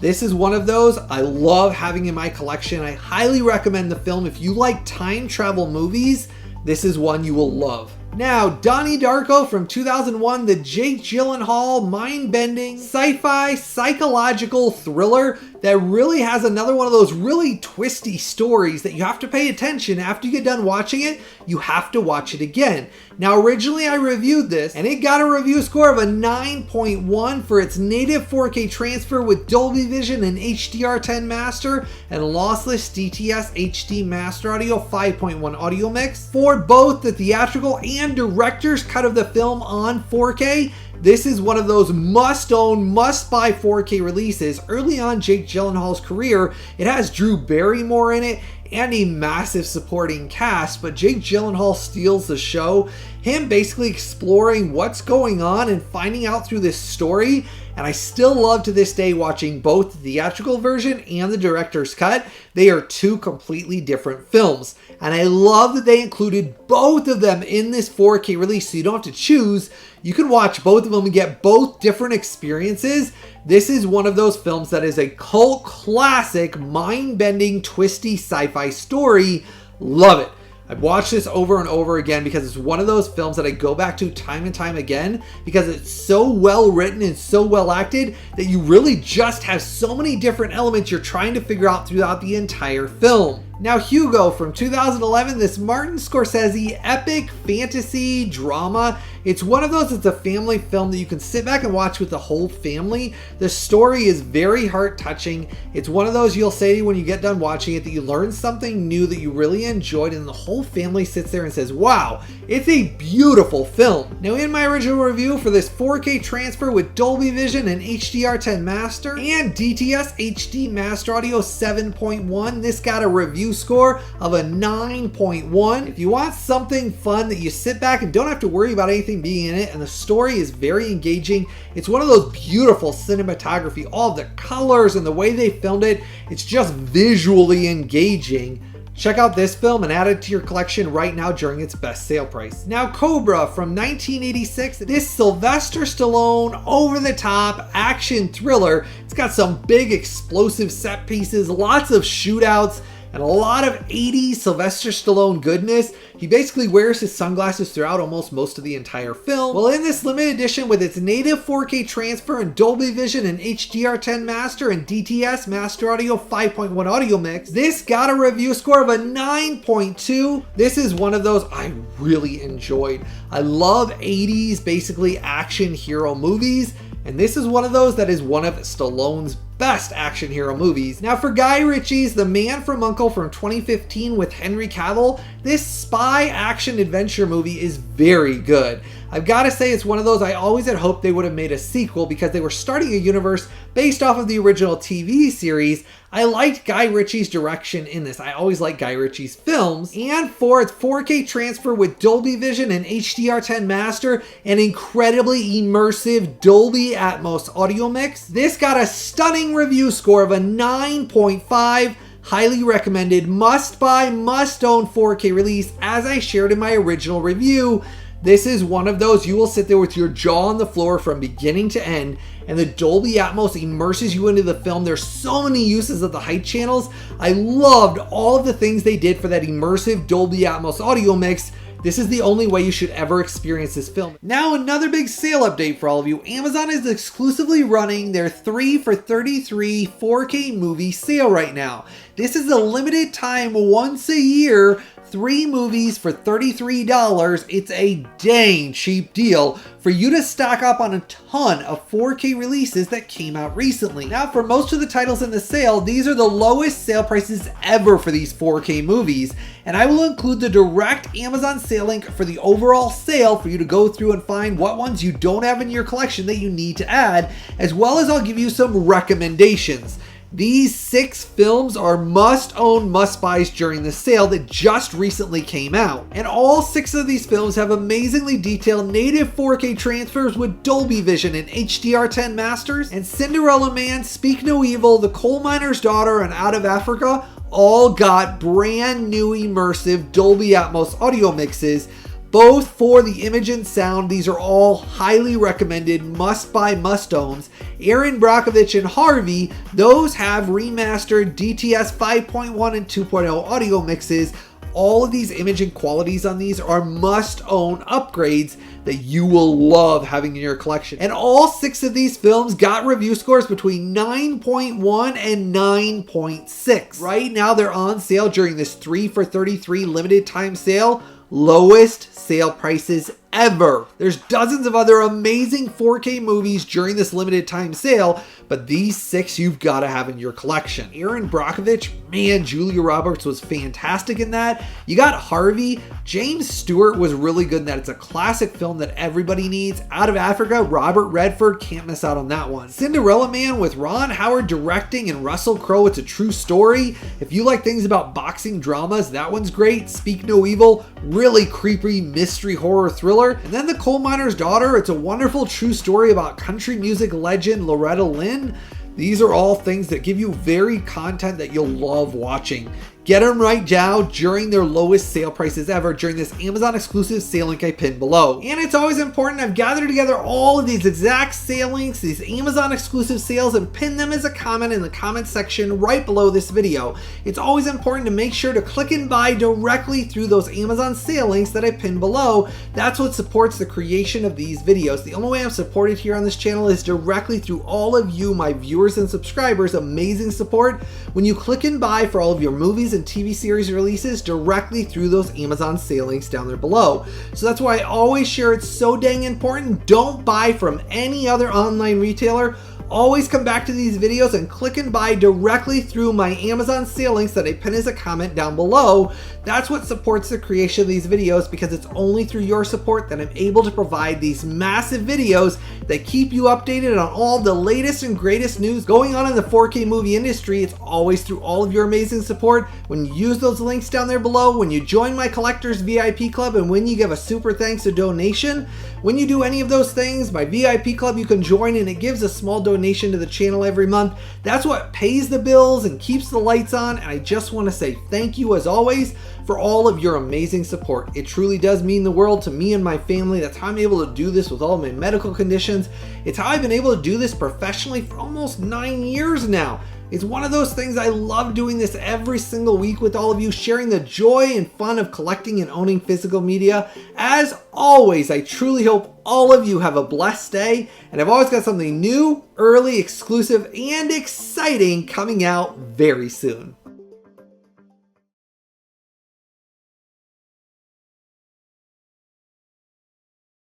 This is one of those I love having in my collection. I highly recommend the film. If you like time travel movies, this is one you will love. Now, Donnie Darko from 2001, the Jake Gyllenhaal mind-bending sci-fi psychological thriller that really has another one of those really twisty stories that you have to pay attention. After you get done watching it, you have to watch it again. Now, originally I reviewed this and it got a review score of a 9.1 for its native 4K transfer with Dolby Vision and HDR10 master and lossless DTS HD master audio 5.1 audio mix. For both the theatrical and director's cut of the film on 4K, this is one of those must-own, must-buy 4K releases. Early on Jake Gyllenhaal's career, it has Drew Barrymore in it and a massive supporting cast, but Jake Gyllenhaal steals the show. Him basically exploring what's going on and finding out through this story. And I still love to this day watching both the theatrical version and the director's cut. They are two completely different films. And I love that they included both of them in this 4K release, so you don't have to choose. You can watch both of them and get both different experiences. This is one of those films that is a cult classic, mind-bending, twisty sci-fi story. Love it. I've watched this over and over again because it's one of those films that I go back to time and time again because it's so well written and so well acted that you really just have so many different elements you're trying to figure out throughout the entire film. Now, Hugo from 2011, this Martin Scorsese epic fantasy drama. It's one of those, it's a family film that you can sit back and watch with the whole family. The story is very heart-touching. It's one of those you'll say when you get done watching it that you learned something new that you really enjoyed and the whole family sits there and says, wow, it's a beautiful film. Now, in my original review for this 4K transfer with Dolby Vision and HDR10 master and DTS HD master audio 7.1, this got a review score of a 9.1. If you want something fun that you sit back and don't have to worry about anything being in it and the story is very engaging, it's one of those beautiful cinematography, all the colors and the way they filmed it, it's just visually engaging. Check out this film and add it to your collection right now during its best sale price. Now, Cobra from 1986, this Sylvester Stallone over-the-top action thriller. It's got some big explosive set pieces, lots of shootouts, and a lot of 80s Sylvester Stallone goodness. He basically wears his sunglasses throughout almost most of the entire film. Well, in this limited edition with its native 4K transfer and Dolby Vision and HDR10 master and DTS master audio 5.1 audio mix, this got a review score of a 9.2. This is one of those I really enjoyed. I love 80s basically action hero movies, and this is one of those that is one of Stallone's best action hero movies. Now, for Guy Ritchie's The Man from U.N.C.L.E. from 2015 with Henry Cavill, this spy action adventure movie is very good. I've got to say it's one of those I always had hoped they would have made a sequel because they were starting a universe based off of the original TV series. I liked Guy Ritchie's direction in this. I always like Guy Ritchie's films. And for its 4K transfer with Dolby Vision and HDR10 master and incredibly immersive Dolby Atmos audio mix, this got a stunning review score of a 9.5. Highly recommended, must buy, must own 4K release as I shared in my original review. This is one of those you will sit there with your jaw on the floor from beginning to end, and the Dolby Atmos immerses you into the film. There's so many uses of the height channels. I loved all of the things they did for that immersive Dolby Atmos audio mix. This is the only way you should ever experience this film. Now, another big sale update for all of you. Amazon is exclusively running their 3 for $33 4K movie sale right now. This is a limited time, once a year, 3 movies for $33. It's a dang cheap deal for you to stock up on a ton of 4K releases that came out recently. Now, for most of the titles in the sale, these are the lowest sale prices ever for these 4K movies. And I will include the direct Amazon sale link for the overall sale for you to go through and find what ones you don't have in your collection that you need to add, as well as I'll give you some recommendations. These 6 films are must-own, must-buys during the sale that just recently came out. And all 6 of these films have amazingly detailed native 4K transfers with Dolby Vision and HDR10 masters, and Cinderella Man, Speak No Evil, The Coal Miner's Daughter, and Out of Africa all got brand new immersive Dolby Atmos audio mixes, both for the image and sound. These are all highly recommended, must-buy, must-owns. Aaron Brockovich and Harvey, those have remastered DTS 5.1 and 2.0 audio mixes. All of these imaging qualities on these are must-own upgrades that you will love having in your collection. And all 6 of these films got review scores between 9.1 and 9.6. Right now they're on sale during this 3 for $33 limited time sale. Lowest sale prices ever. There's dozens of other amazing 4K movies during this limited time sale, but these 6 you've got to have in your collection. Aaron Brockovich, man, Julia Roberts was fantastic in that. You got Harvey. James Stewart was really good in that. It's a classic film that everybody needs. Out of Africa, Robert Redford, can't miss out on that one. Cinderella Man with Ron Howard directing and Russell Crowe, it's a true story. If you like things about boxing dramas, that one's great. Speak No Evil, really creepy mystery horror thriller. And then The Coal Miner's Daughter, it's a wonderful true story about country music legend Loretta Lynn. These are all things that give you varied content that you'll love watching. Get them right now during their lowest sale prices ever during this Amazon exclusive sale link I pinned below. And it's always important, I've gathered together all of these exact sale links, these Amazon exclusive sales, and pinned them as a comment in the comment section right below this video. It's always important to make sure to click and buy directly through those Amazon sale links that I pinned below. That's what supports the creation of these videos. The only way I'm supported here on this channel is directly through all of you, my viewers and subscribers. Amazing support when you click and buy for all of your movies and TV series releases directly through those Amazon sale links down there below. So that's why I always share it's so dang important. Don't buy from any other online retailer. Always come back to these videos and click and buy directly through my Amazon sale links that I pin as a comment down below. That's what supports the creation of these videos, because it's only through your support that I'm able to provide these massive videos that keep you updated on all the latest and greatest news going on in the 4K movie industry. It's always through all of your amazing support. When you use those links down there below, when you join my collectors VIP club, and when you give a super thanks or donation, when you do any of those things, my VIP club you can join, and it gives a small donation to the channel every month. That's what pays the bills and keeps the lights on, and I just want to say thank you as always for all of your amazing support. It truly does mean the world to me and my family. That's how I'm able to do this with all my medical conditions. It's how I've been able to do this professionally for almost 9 years now. It's one of those things I love doing this every single week with all of you, sharing the joy and fun of collecting and owning physical media. As always, I truly hope all of you have a blessed day, and I've always got something new, early, exclusive, and exciting coming out very soon.